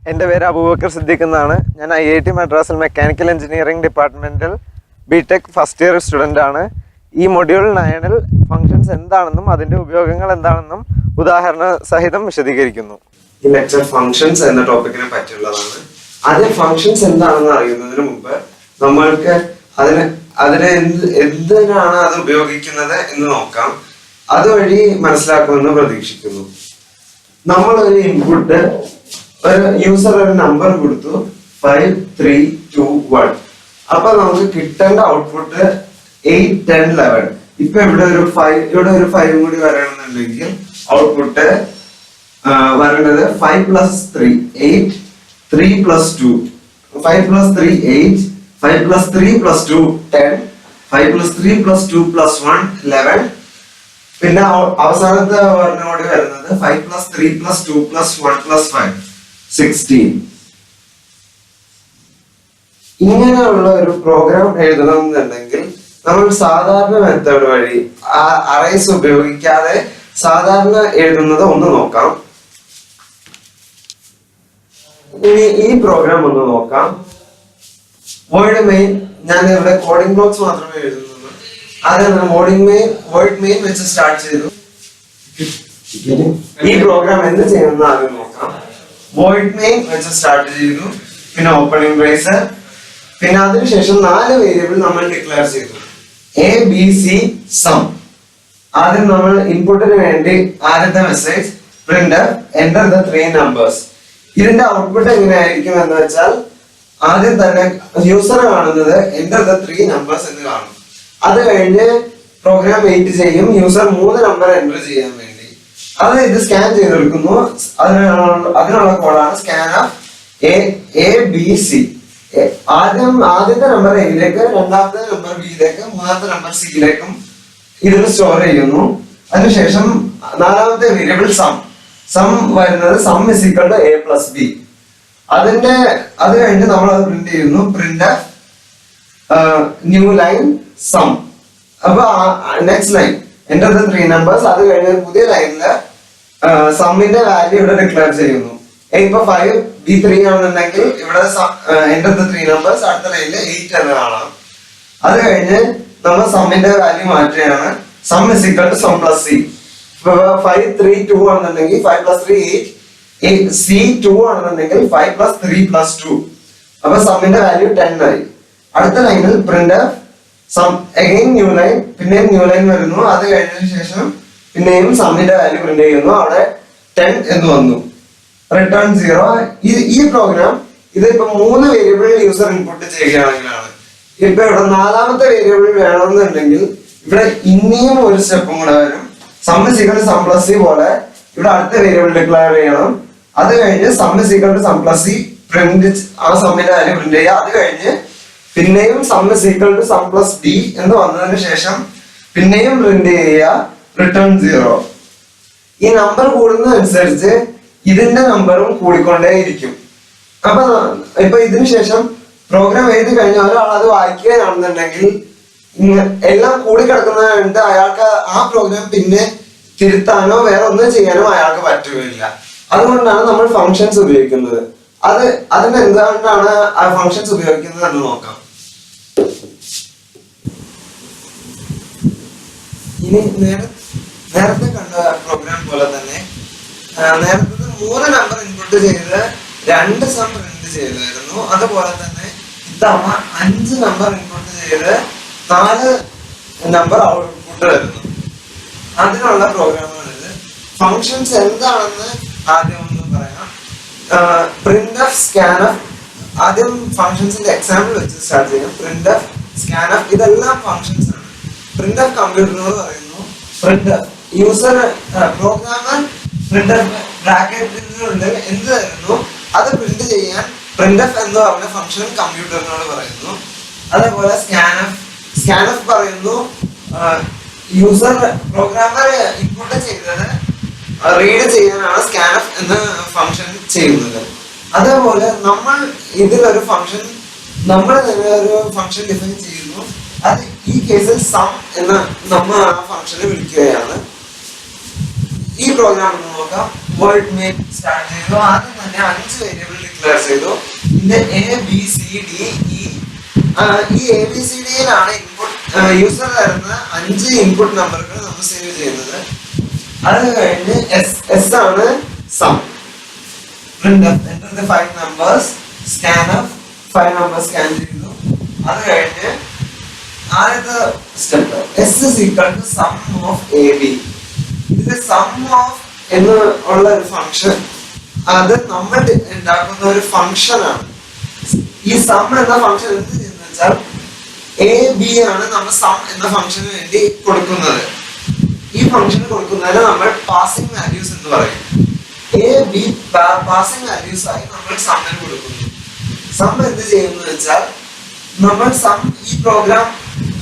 എൻ്റെ പേര് അബൂബക്കർ സിദ്ദീഖ് എന്നാണ്. ഞാൻ IIT മദ്രാസിൽ മെക്കാനിക്കൽ എഞ്ചിനീയറിംഗ് ഡിപ്പാർട്ട്മെൻറ്റിൽ BTech ഫസ്റ്റ് ഇയർ സ്റ്റുഡൻ്റ് ആണ്. ഈ മൊഡ്യൂൾ 9 ഫങ്ഷൻസ് എന്താണെന്നും അതിൻ്റെ ഉപയോഗങ്ങൾ എന്താണെന്നും ഉദാഹരണ സഹിതം വിശദീകരിക്കുന്നു. ഈ ലെക്ചർ ഫങ്ഷൻസ് എന്ന ടോപ്പിക്കിനെ പറ്റിയുള്ളതാണ്. ആദ്യം ഫങ്ഷൻസ് എന്താണെന്ന് അറിയുന്നതിന് മുമ്പ് നമ്മൾക്ക് എന്തിനാണ് അത് ഉപയോഗിക്കുന്നത് എന്ന് നോക്കാം. അതുവഴി മനസ്സിലാക്കുമെന്ന് പ്രതീക്ഷിക്കുന്നു. നമ്മളൊരു ഇൻപുട്ട്, ഒരു യൂസർ ഒരു നമ്പർ കൊടുത്തു 5, 3, 2, 1. അപ്പൊ നമുക്ക് കിട്ടേണ്ട ഔട്ട്പുട്ട് 8, 10, 11. ഇപ്പൊ ഇവിടെ ഒരു 5 കൂടി വരണമെന്നുണ്ടെങ്കിൽ ഔട്ട്പുട്ട് വരേണ്ടത് 5 + 3 8, 3 + 2 5 + 3 8, 5 + 3 + 2 10, 5 + 3 + 2 + 1 11. പിന്നെ അവസാനത്തെ കൂടി വരുന്നത് 5 + 3 + 2 + 1 + 5 16. ഇങ്ങനെയുള്ള ഒരു പ്രോഗ്രാം എഴുതണമെന്നുണ്ടെങ്കിൽ നമ്മൾ സാധാരണ മെത്തേഡ് വഴി അറേസ് ഉപയോഗിക്കാതെ സാധാരണ എഴുതുന്നത് ഒന്ന് നോക്കാം. ഇനി ഈ പ്രോഗ്രാം ഒന്ന് നോക്കാം. വേർഡ് മെയിൻ, ഞാൻ ഇവിടെ കോഡിംഗ് ബ്ലോക്സ് മാത്രമേ എഴുതുന്നുള്ളൂ. അതാണ് വേർഡ് മെയിൻ വെച്ച് സ്റ്റാർട്ട് ചെയ്തു. ഈ പ്രോഗ്രാം എന്ത് ചെയ്യുമെന്ന് ആദ്യം നോക്കാം. വോയിഡ് മെയിൻ വെച്ച് സ്റ്റാർട്ട് ചെയ്തു, പിന്നെ ഓപ്പണിംഗ് ബ്രേസ്, പിന്നെ അതിനുശേഷം 4 വേരിയബിൾ നമ്മൾ ഡിക്ലെയർ ചെയ്തു. ABC sum. ആദ്യം നമ്മൾ ഇൻപുട്ടിന് വേണ്ടി ആദ്യത്തെ message print enter the 3 numbers. ഇതിന്റെ ഔട്ട്പുട്ട് എങ്ങനെയായിരിക്കും എന്ന് വെച്ചാൽ ആദ്യം തന്നെ യൂസർ കാണുന്നത് എന്റർ ദ 3 നമ്പേഴ്സ് എന്ന് കാണും. അത് കഴിഞ്ഞ് പ്രോഗ്രാം വെയിറ്റ് ചെയ്യും യൂസർ 3 നമ്പർ എൻ്റർ ചെയ്യാൻ വേണ്ടി. അത് ഇത് സ്കാൻ ചെയ്തെടുക്കുന്നു. അതിനുള്ള കോഡാണ് സ്കാൻ ഓഫ് ABC. ആദ്യത്തെ നമ്പർ എയിലേക്ക്, രണ്ടാമത്തെ നമ്പർ ബിയിലേക്ക്, മൂന്നാമത്തെ നമ്പർ സിയിലേക്കും ഇതിൽ സ്റ്റോർ ചെയ്യുന്നു. അതിനുശേഷം 4ാമത്തെ വേരിയബിൾ സം വരുന്നത് സം = A + B. അത് കഴിഞ്ഞ് നമ്മൾ അത് പ്രിന്റ് ചെയ്യുന്നു. Print new line sum. അപ്പൊ next line enter the 3 numbers. അത് കഴിഞ്ഞ് പുതിയ ലൈനില് സമ്മിന്റെ വാല്യൂ ഇവിടെ ഡിക്ലെയർ ചെയ്യുന്നു. ഇപ്പൊ 5 B3 ആണെന്നുണ്ടെങ്കിൽ ഇവിടെ എന്റർ ദ 3 നമ്പേഴ്സ്. അടുത്ത ലൈനിൽ 8 എന്ന് കാണാം. അത് കഴിഞ്ഞ് നമ്മൾ സമ്മിന്റെ വാല്യൂ മാറ്റുകയാണ്. Sum = sum + C. 5, 3, 2 ആണെന്നുണ്ടെങ്കിൽ 5 + 3 8. C 2 ആണെന്നുണ്ടെങ്കിൽ 5 + 3 + 2. അപ്പൊ സമ്മിന്റെ വാല്യൂ 10 ആയി. അടുത്ത ലൈനിൽ print sum again new line, പിന്നെയും ന്യൂ ലൈൻ വരുന്നു. അത് കഴിഞ്ഞതിന് ശേഷം പിന്നെയും സമ്മിന്റെ വാല്യൂ പ്രിന്റ് ചെയ്യുന്നു. അവിടെ 10 എന്ന് വന്നു. റിട്ടേൺ 0. ഈ പ്രോഗ്രാം ഇതിപ്പോ 3 വേരിയബിൾ യൂസർ ഇൻപുട്ട് ചെയ്യുകയാണെങ്കിലാണ്. ഇപ്പൊ ഇവിടെ 4ാമത്തെ വേരിയബിൾ വേണമെന്നുണ്ടെങ്കിൽ ഇവിടെ ഇനിയും ഒരു സ്റ്റെപ്പും കൂടെ വരും. സം = സം + C പോലെ ഇവിടെ അടുത്ത വേരിയബിൾ ഡിക്ലെയർ ചെയ്യണം. അത് കഴിഞ്ഞ് സം = സം + C പ്രിന്റ് ആ സമ്മിന്റെ വാല്യൂ പ്രിന്റ് ചെയ്യുക. അത് കഴിഞ്ഞ് പിന്നെയും സം = സം + D എന്ന് വന്നതിന് ശേഷം പിന്നെയും പ്രിന്റ് ചെയ്യുക റിട്ടേൺ 0. ഈ നമ്പർ കൂടുന്നതനുസരിച്ച് ഇതിന്റെ നമ്പറും കൂടിക്കൊണ്ടേയിരിക്കും. അപ്പൊ ഇപ്പൊ ഇതിനു ശേഷം പ്രോഗ്രാം എഴുതി കഴിഞ്ഞ ഒരാൾ അത് വായിക്കുകയാണെന്നുണ്ടെങ്കിൽ എല്ലാം കൂടി കിടക്കുന്നത് കണ്ട് അയാൾക്ക് ആ പ്രോഗ്രാം പിന്നെ തിരുത്താനോ വേറെ ഒന്നും ചെയ്യാനോ അയാൾക്ക് പറ്റുകയില്ല. അതുകൊണ്ടാണ് നമ്മൾ ഫങ്ഷൻസ് ഉപയോഗിക്കുന്നത്. അതിന് എന്തുകൊണ്ടാണ് ആ ഫങ്ഷൻസ് ഉപയോഗിക്കുന്നത് എന്ന് നോക്കാം. ഇനി നേരത്തെ കണ്ട പ്രോഗ്രാം പോലെ തന്നെ നേരത്തെ 3 നമ്പർ ഇൻപുട്ട് ചെയ്ത് 2 സം പ്രിന്റ് ചെയ്തായിരുന്നു. അതുപോലെ തന്നെ ഇത്തവണ 5 നമ്പർ ഇൻപുട്ട് ചെയ്ത് 4 നമ്പർ ഔട്ട്പുട്ട് വരുന്നു. അതിനുള്ള പ്രോഗ്രാമാണിത്. ഫങ്ഷൻസ് എന്താണെന്ന് ആദ്യം ഒന്ന് പറയാം. Print of, scan of. ആദ്യം ഫങ്ഷൻസിന്റെ എക്സാമ്പിൾ വെച്ച് സ്റ്റാർട്ട് ചെയ്യും. പ്രിന്റ് ഓഫ്, സ്കാൻ ഓഫ്, ഇതെല്ലാം ഫങ്ഷൻസ് ആണ്. പ്രിന്റ് ഓഫ് കമ്പ്യൂട്ടറിനോട് പറയുന്നു. പ്രിന്റ് യൂസർ പ്രോഗ്രാമർ പ്രിന്റ് ബ്രാക്കറ്റിനുള്ളിൽ എന്ത് തരുന്നു അത് പ്രിന്റ് ചെയ്യാൻ പ്രിന്റ് എഫ് എന്ന് പറഞ്ഞ ഫംഗ്ഷൻ കമ്പ്യൂട്ടറിനോട് പറയുന്നു. അതേപോലെ സ്കാൻ ഓഫ് പറയുന്നു യൂസർ പ്രോഗ്രാമർ ഇൻപുട്ട് ചെയ്തത് റീഡ് ചെയ്യാനാണ് സ്കാൻ ഓഫ് എന്ന ഫംഗ്ഷൻ ചെയ്യുന്നത്. അതേപോലെ നമ്മൾ ഇതിലൊരു ഫംഗ്ഷൻ ഡിഫൈൻ ചെയ്യുന്നു. അത് ഈ കേസിൽ സം എന്ന നമ്മൾ ആ ഫംഗ്ഷനെ വിളിക്കുകയാണ്. ഈ പ്രോഗ്രാം നോക്കാം. വേൾഡ് മെയിൻ സ്റ്റാർട്ട് ചെയ്തു. ആദ്യം തന്നെ 5 വേരിയബിൾ ഡിക്ലെയർ ചെയ്തു. ഇതിന്റെ ABCDE ഈ ABCDയിലാണ് ഇൻപുട്ട് യൂസർ തരുന്ന 5 ഇൻപുട്ട് നമ്പറുകൾ നമ്മൾ സേവ് ചെയ്യുന്നത്. അത് കഴിഞ്ഞ് S ആണ് sum. Printf enter the 5 numbers, scanf 5 numbers scan ചെയ്തു. അത് കഴിഞ്ഞ് ആദ്യത്തെ step S is equal to sum of AB. ഇത് sum of എന്ന് ഉള്ള ഒരു ഫംഗ്ഷൻ, അത് നമ്മൾ ഉണ്ടാക്കുന്ന ഒരു ഫംഗ്ഷൻ ആണ്. ഈ സം എന്ന ഫംഗ്ഷൻ എന്ത് ചെയ്യുന്നത് വെച്ചാൽ AB ആണ് നമ്മൾ സം എന്ന ഫംഗ്ഷന് വേണ്ടി കൊടുക്കുന്നത്. ഈ ഫംഗ്ഷൻ കൊടുക്കുന്നതിന് നമ്മൾ പാസിംഗ് വാല്യൂസ് എന്ന് പറയും. AB പാസിംഗ് വാല്യൂസ് ആയി നമ്മൾ സമ്മിന് കൊടുക്കുന്നു. സം എന്ത് ചെയ്യുന്നത് വെച്ചാൽ നമ്മൾ സം ഈ പ്രോഗ്രാം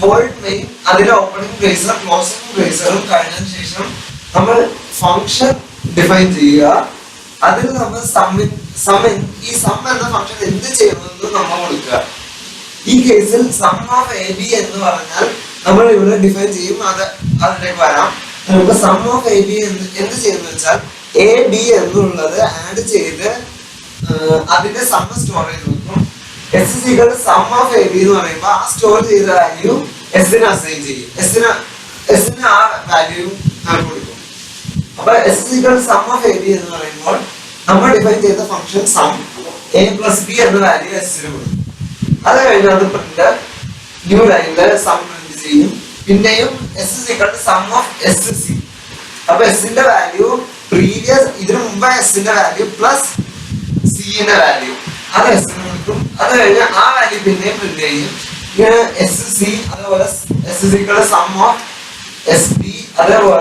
വോയിഡ് മെയിൻ അതിലെ ഓപ്പണിംഗ് ബ്രേസർ ക്ലോസിംഗ് ബ്രേസറും കഴിഞ്ഞതിന് ശേഷം നമ്മൾ ഫംഗ്ഷൻ ഡിഫൈൻ ചെയ്യുക. അതിൽ നമ്മൾ ഈ സം എന്ന ഫംഗ്ഷൻ എന്ത് ചെയ്യുമെന്ന് നമ്മൾ കൊടുക്കുക. ഈ കേസിൽ സം ഓഫ് AB എന്ന് പറഞ്ഞാൽ നമ്മൾ ഇവിടെ ഡിഫൈൻ ചെയ്യും. അതിലേക്ക് വരാം. നമുക്ക് സം ഓഫ് AB എന്ത് ചെയ്യുന്ന വെച്ചാൽ AB എന്നുള്ളത് ആഡ് ചെയ്ത് അതിന്റെ സം സ്റ്റോർ ചെയ്ത് വെക്കും. S is equal to sum of AB എന്ന് പറയുമ്പോൾ ആ സ്റ്റോർ ചെയ്ത വാല്യൂ S ന് അസൈൻ ചെയ്യും. S ന് ആ വാല്യൂ കൊടുക്കും. അപ്പൊ S is equal to sum of AB എന്ന് പറയുമ്പോൾ നമ്മൾ ഡിഫൈൻ ചെയ്ത function sum A plus B എന്ന വാല്യൂ S ന് കൊടുക്കും. അത് കഴിഞ്ഞാൽ അത് പ്രിന്റ് ന്യൂ ലൈനിൽ സം പ്രിന്റ് ചെയ്യും. പിന്നെയും S is equal to sum of SC. അപ്പൊ S ന്റെ വാല്യൂ പ്രീവിയസ് ഇതിനു മുമ്പ് S ന്റെ വാല്യൂ പ്ലസ് C ന്റെ വാല്യൂ അത് S ന് കൊടുക്കും. അത് കഴിഞ്ഞാൽ ആ വാല്യൂ പിന്നെയും പ്രിന്റ് ചെയ്യും. ഇങ്ങനെ SC അതുപോലെ S is equal to sum of SB അതേപോലെ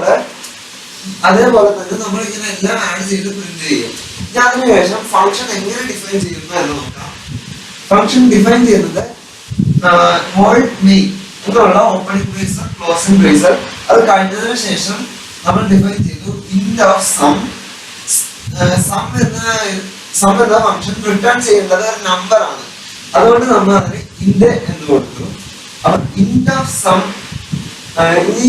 തന്നെ നമ്മൾ ഇങ്ങനെ എല്ലാം ആഡ് ചെയ്ത് പ്രിന്റ് ചെയ്യും. ഞാൻ അതിനുശേഷം ഫംഗ്ഷൻ എങ്ങനെ ഡിഫൈൻ ചെയ്യുന്നു എന്ന് നോക്കാം. ഫംഗ്ഷൻ ഡിഫൈൻ ചെയ്യുന്നത് വോയിഡ് മെയിൻ എന്നുള്ള ഓപ്പണിംഗ് ബ്രേസർ ക്ലോസിംഗ് ബ്രേസർ അത് കഴിഞ്ഞതിന് ശേഷം നമ്മൾ ഡിഫൈൻ ചെയ്തു int of sum എന്ന ഫംഗ്ഷൻ റിട്ടേൺ ചെയ്യേണ്ടത് ഒരു നമ്പർ ആണ്. അതുകൊണ്ട് നമ്മൾ അതിന് int എന്ന് കൊടുത്തു. അപ്പൊ int of sum ഈ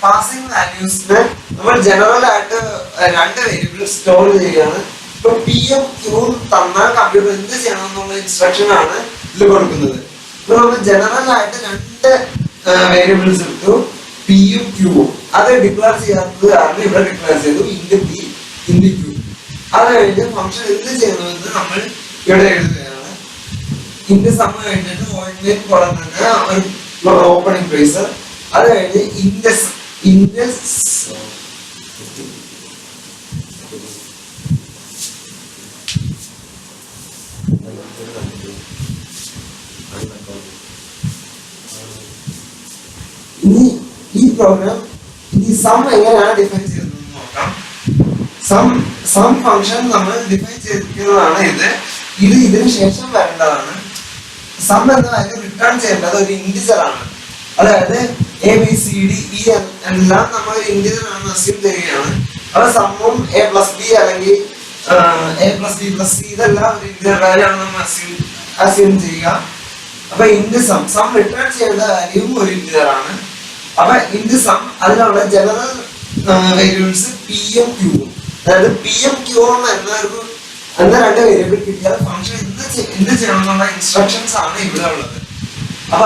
പാസിംഗ് വാല്യൂസിന് നമ്മൾ ജനറൽ ആയിട്ട് 2 വേരിയബിൾ സ്റ്റോർ ചെയ്യുകയാണ്. ഇപ്പൊ P-യും Q-യും തന്നാൽ കമ്പ്യൂട്ടർ എന്ത് ചെയ്യണം എന്നുള്ള ഇൻസ്ട്രക്ഷൻ ആണ് ഇതിൽ കൊടുക്കുന്നത്. ഇപ്പൊ നമ്മൾ ജനറൽ ആയിട്ട് 2 വേരിയബിൾസ് എടുത്തു, P-യും Q-യും. അത് ഡിക്ലെയർ ചെയ്യാത്തത് കാരണം ഇവിടെ ഡിക്ലെയർ ചെയ്തു int P int Q. അത് കഴിഞ്ഞ് ഫംഗ്ഷൻ എന്ത് ചെയ്യുന്നുവെന്ന് നമ്മൾ ഇവിടെ എഴുതുകയാണ്. int sum കഴിഞ്ഞിട്ട് വോയിഡ് മെയിൻ കൊടുക്കുന്ന ഒരു ഓപ്പണിംഗ് ബ്രേസർ. അത് കഴിഞ്ഞ് int ഈ പ്രോഗ്രാം ഈ സം എങ്ങനെയാണ് ഡിഫൈൻ ചെയ്തതെന്ന് നോക്കാം. സം ഫംഗ്ഷൻ നമ്മൾ ഡിഫൈൻ ചെയ്തിരിക്കുന്നതാണ് ഇതിന് ശേഷം വരേണ്ടതാണ്. സം എന്ന വാല്യൂ റിട്ടേൺ ചെയ്യേണ്ടത് ഒരു ഇന്റിജർ ആണ്. അതായത് ABCDE എല്ലാം നമ്മൾ ഒരു ഇന്റിജർ ആണെന്ന് അസ്യൂം ചെയ്യുകയാണ്. അപ്പൊ സമ്മും A+B അല്ലെങ്കിൽ A+B+C ഇതെല്ലാം ഒരു ഇന്റിജർ വാല്യൂ ആണ് നമ്മൾ അസ്യൂം ചെയ്യുക. അപ്പൊ ഇന്റ് സം റിട്ടേൺ ചെയ്യേണ്ട വാല്യൂവും ഒരു ഇന്റിജർ ആണ്. അപ്പൊ ഇന്റ് സം അതിലുള്ള ജനറൽ വേരിയബിൾസ് P-യും Q-യും, അതായത് P-യും Q-യും എന്ന 2 വേരിയബിൾ കിട്ടിയാൽ ഫംഗ്ഷൻ എന്ത് ചെയ്യണം എന്നുള്ള ഇൻസ്ട്രക്ഷൻസ് ആണ് ഇവിടെ ഉള്ളത്. അപ്പൊ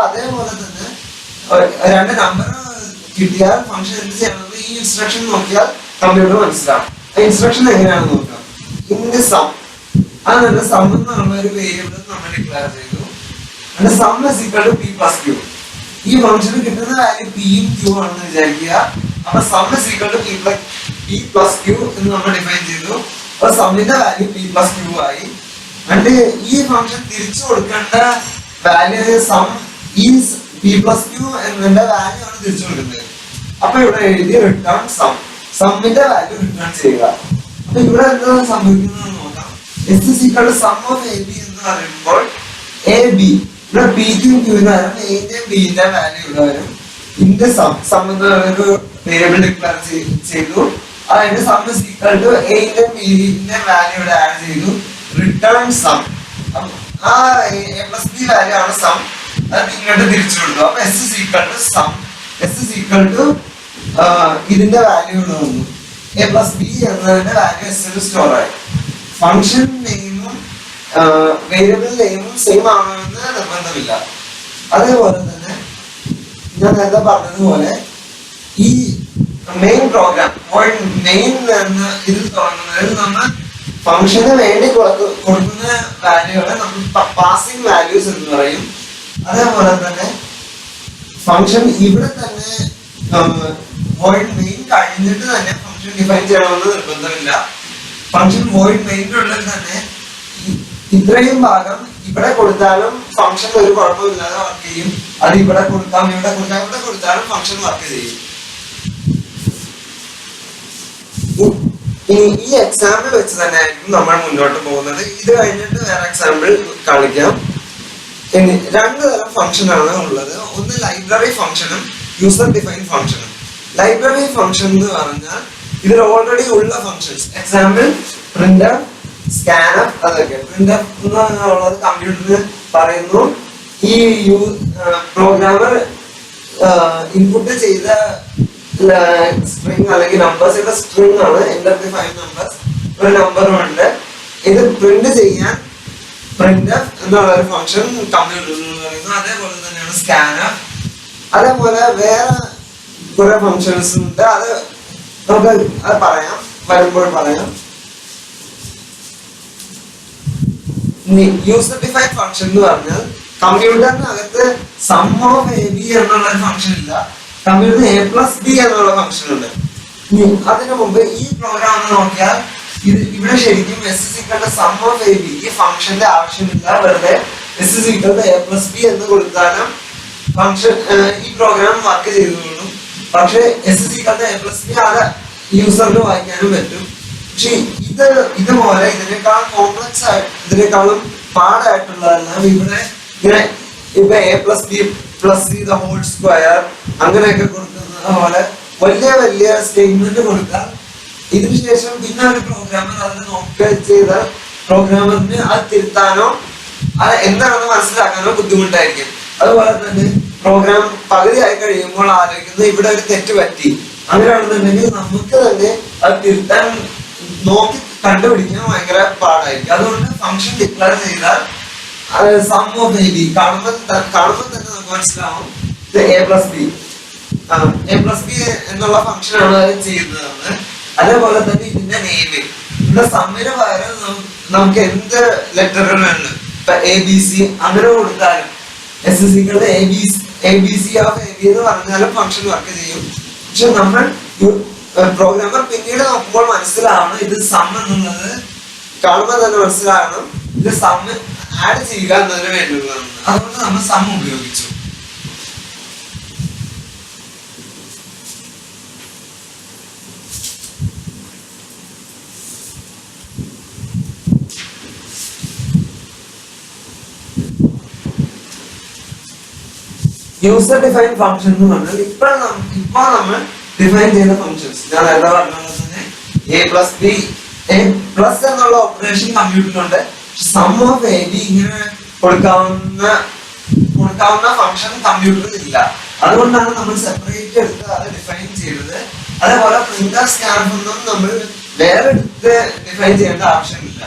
അതേപോലെ തന്നെ 2 നമ്പർ കിട്ടിയാൽ ഫംഗ്ഷൻ എന്ത് ചെയ്യണമെന്ന് ഈ ഇൻസ്ട്രക്ഷൻ നോക്കിയാൽ കമ്പ്യൂട്ടർ മനസ്സിലാവും. ആ ഇൻസ്ട്രക്ഷൻ എങ്ങനെയാണെന്ന് നോക്കാം. ഇന്റ് സം അതാണ് സം എന്നുള്ള ഒരു വേരിയബിൾ നമ്മൾ ഡിക്ലെയർ ചെയ്തു. Sum is equal to P plus Q. ഈ ഫംഗ്ഷന് കിട്ടുന്ന വാല്യൂ P-യും Q ആണെന്ന് വിചാരിക്കുക. അപ്പൊ some is equal to P plus Q എന്ന് നമ്മൾ ഡിഫൈൻ ചെയ്തു. അപ്പൊ സമ്മിന്റെ വാല്യൂ P plus Q ആയി. എന്നിട്ട് ഈ ഫംഗ്ഷൻ തിരിച്ചു കൊടുക്കേണ്ട value some is P plus Q എന്നതിന്റെ വാല്യൂ ആണ് തിരിച്ചു കൊടുക്കുന്നത്. അപ്പൊ ഇവിടെ എഴുതി റിട്ടേൺ സമ്മിന്റെ വാല്യൂ റിട്ടേൺ ചെയ്യുക. അപ്പൊ ഇവിടെ എന്താ സംഭവിക്കുന്നത് നോക്കാം. S is equal to sum of AB എന്ന് പറയുമ്പോൾ AB ഇവിടെ P-ക്കും Q-നും പകരം A-ന്റെയും B-ന്റെയും വാല്യൂ ഇവിടെ വരും. ഇന്റ് സം എന്ന ഒരു വേരിയബിൾ ഡിക്ലെയർ ചെയ്തു. അതായത് സം is equal to A-ന്റെയും B-ന്റെയും വാല്യൂ ഇവിടെ ആഡ് ചെയ്തു. റിട്ടേൺ സം ആ A+B വാല്യൂ ആണ് സം. അത് ഇങ്ങോട്ട് തിരിച്ചു കൊടുത്തു. അപ്പൊ S is equal to sum. S is equal to ഇതിന്റെ വാല്യൂ ഇവിടെ വന്നു. എ പ്ലസ് ബി എന്നതിന്റെ വാല്യൂ എസ് സ്റ്റോർ ആയി. ഫംഗ്ഷൻ നെയിമും വേരിയബിൾ നെയിമും സെയിം ആണെന്ന് നിർബന്ധമില്ല. അതേപോലെ തന്നെ ഞാൻ നേരത്തെ പറഞ്ഞതുപോലെ ഈ മെയിൻ പ്രോഗ്രാം മെയിൻ എന്ന ഇതിൽ തുടങ്ങുന്നതിൽ നമ്മൾ ഫംഗ്ഷന് വേണ്ടി കൊടുക്കുന്ന വാല്യൂകളെ നമ്മൾ പാസിംഗ് വാല്യൂസ് എന്ന് പറയും. അതേപോലെ തന്നെ ഫംഗ്ഷൻ ഇവിടെ തന്നെ വോയിഡ് മെയിൻ കഴിഞ്ഞിട്ട് തന്നെ ഫംഗ്ഷൻ ഡിഫൈൻ ചെയ്യണമെന്ന് നിർബന്ധമില്ല. ഫംഗ്ഷൻ വോയിഡ് മെയിൻ്റെ ഉള്ളിൽ തന്നെ ഇത്രയും ഭാഗം ഇവിടെ കൊടുത്താലും ഫംഗ്ഷൻ ഒരു കുഴപ്പമില്ലാതെ വർക്ക് ചെയ്യും. അത് ഇവിടെ കൊടുക്കാം, ഇവിടെ കൊടുക്കാം, ഇവിടെ കൊടുത്താലും ഫംഗ്ഷൻ വർക്ക് ചെയ്യും. ഇനി ഈ എക്സാമ്പിൾ വെച്ച് തന്നെ ആയിരിക്കും നമ്മൾ മുന്നോട്ട് പോകുന്നത്. ഇത് കഴിഞ്ഞിട്ട് വേറെ എക്സാമ്പിൾ കാണിക്കാം. ഇനി രണ്ട് തരം ഫംഗ്ഷൻ ആണ് ഉള്ളത്. ഒന്ന് ലൈബ്രറി ഫംഗ്ഷനും യൂസർ ഡിഫൈൻ ഫംഗ്ഷനും. ലൈബ്രറി ഫംഗ്ഷൻ എന്ന് പറഞ്ഞാൽ ഇതിൽ ഓൾറെഡി ഉള്ള ഫംഗ്ഷൻസ്, എക്സാമ്പിൾ പ്രിന്റർ, സ്കാനർ, അതൊക്കെ. പ്രിന്റർ എന്നുള്ളത് കമ്പ്യൂട്ടറിന് പറയുന്നു ഈ പ്രോഗ്രാമർ ഇൻപുട്ട് ചെയ്ത സ്ട്രിംഗ് അല്ലെങ്കിൽ നമ്പേഴ്സിന്റെ സ്ട്രിംഗ് ആണ് എന്റർ ദി 5 നമ്പേഴ്സ്. ഒരു നമ്പറും ഉണ്ട്. ഇത് പ്രിന്റ് ചെയ്യാൻ പ്രിന്റർ എന്നുള്ള ഒരു ഫംഗ്ഷൻ കമ്പ്യൂട്ടറിൽ പറയുന്നു. അതേപോലെ തന്നെയാണ് സ്കാനർ. അതേപോലെ വേറെ കുറെ ഫംഗ്ഷൻസ് ഉണ്ട്. അത് നമുക്ക് അത് പറയാം, വരുമ്പോൾ പറയാം. യൂസർ ഡിഫൈൻഡ് ഫംഗ്ഷൻ എന്ന് പറഞ്ഞാൽ കമ്പ്യൂട്ടറിനകത്ത് സം ഓഫ് എ ബി എന്നുള്ള ഒരു ഫംഗ്ഷൻ ഇല്ല. കമ്പ്യൂട്ടറിന് എ പ്ലസ് ബി എന്നുള്ള ഫംഗ്ഷൻ ഉണ്ട്. അതിനു മുമ്പ് ഈ പ്രോഗ്രാം നോക്കിയാൽ ഇവിടെ ശരിക്കും S is equal to sum of A B, ഈ ഫംഗ്ഷന്റെ ആവശ്യമില്ല. വെറുതെ S is equal to A plus B എന്ന് കൊടുത്താലും ഫംഗ്ഷൻ ഈ പ്രോഗ്രാം വർക്ക് ചെയ്തോളും. പക്ഷെ S is equal to A plus B അത് യൂസറിന് വായിക്കാനും പറ്റും. പക്ഷെ ഇതുപോലെ ഇതിനേക്കാൾ കോംപ്ലക്സ് ആയിട്ട്, ഇതിനേക്കാളും പാടായിട്ടുള്ളതെല്ലാം ഇവിടെ ഇങ്ങനെ ഇപ്പൊ A plus B plus C the whole square അങ്ങനെയൊക്കെ കൊടുക്കുന്നത് പോലെ വലിയ വലിയ സ്റ്റേറ്റ്മെന്റ് കൊടുത്താൽ ഇതിനുശേഷം പിന്നെ ഒരു പ്രോഗ്രാമർ അതിന് നോക്കുക ചെയ്താൽ പ്രോഗ്രാമറിന് അത് തിരുത്താനോ അത് എന്താണെന്ന് മനസ്സിലാക്കാനോ ബുദ്ധിമുട്ടായിരിക്കും. അതുപോലെ തന്നെ പ്രോഗ്രാം പകുതിയായി കഴിയുമ്പോൾ ആലോചിക്കുന്നത് ഇവിടെ ഒരു തെറ്റ് പറ്റി, അങ്ങനെയാണെന്നുണ്ടെങ്കിൽ നമുക്ക് തന്നെ അത് തിരുത്താൻ നോക്കി കണ്ടുപിടിക്കാൻ ഭയങ്കര പാടായിരിക്കും. അതുകൊണ്ട് ഫംഗ്ഷൻ ഡിക്ലെയർ ചെയ്താൽ സം ഓഫ് എ ബി കാണുമ്പോൾ തന്നെ നമുക്ക് മനസ്സിലാവും എ പ്ലസ് ബി എന്നുള്ള ഫംഗ്ഷൻ ആണ് അത് ചെയ്യുന്നതെന്ന്. അതേപോലെ തന്നെ ഇതിന്റെ നെയിമിംഗ്, ഇവിടെ സമ്മിന് പകരം നമുക്ക് എന്ത് ലെറ്ററുകൾ വേണം, ഇപ്പൊ എ ബി സി അങ്ങനെ കൊടുത്താലും എസ് എസ് സികളുടെ A B C of A B എന്ന് പറഞ്ഞാലും ഫംഗ്ഷൻ വർക്ക് ചെയ്യും. പക്ഷെ നമ്മൾ പ്രോഗ്രാമർ പിന്നീട് നോക്കുമ്പോൾ മനസ്സിലാവണം ഇത് സം എന്നുള്ളത് കാണുമ്പോൾ തന്നെ മനസ്സിലാകണം ഇത് സം ആഡ് ചെയ്യുക എന്നതിന് വേണ്ടിയുള്ളതാണ്. അതുകൊണ്ട് നമ്മൾ സം ഉപയോഗിച്ചു. യൂസർ ഡിഫൈൻ ഫംഗ്ഷൻ എന്ന് പറഞ്ഞാൽ ഇപ്പൊ നമ്മൾ ഡിഫൈൻ ചെയ്യുന്ന ഫംഗ്ഷൻസ് ഞാൻ നേരത്തെ പറഞ്ഞത് തന്നെ A plus B, A plus എന്നുള്ള ഓപ്പറേഷൻ കമ്പ്യൂട്ടറിലുണ്ട്. സം ഓഫ് എ ബി ഇങ്ങനെ കൊടുക്കാവുന്ന ഫംഗ്ഷൻ കമ്പ്യൂട്ടറിൽ ഇല്ല. അതുകൊണ്ടാണ് നമ്മൾ സെപ്പറേറ്റ് എടുത്ത് അത് ഡിഫൈൻ ചെയ്തത്. അതേപോലെ പ്രിന്റർ സ്കാനർ ഒന്നും നമ്മൾ വേറെ എടുത്ത് ഡിഫൈൻ ചെയ്യേണ്ട ആവശ്യമില്ല.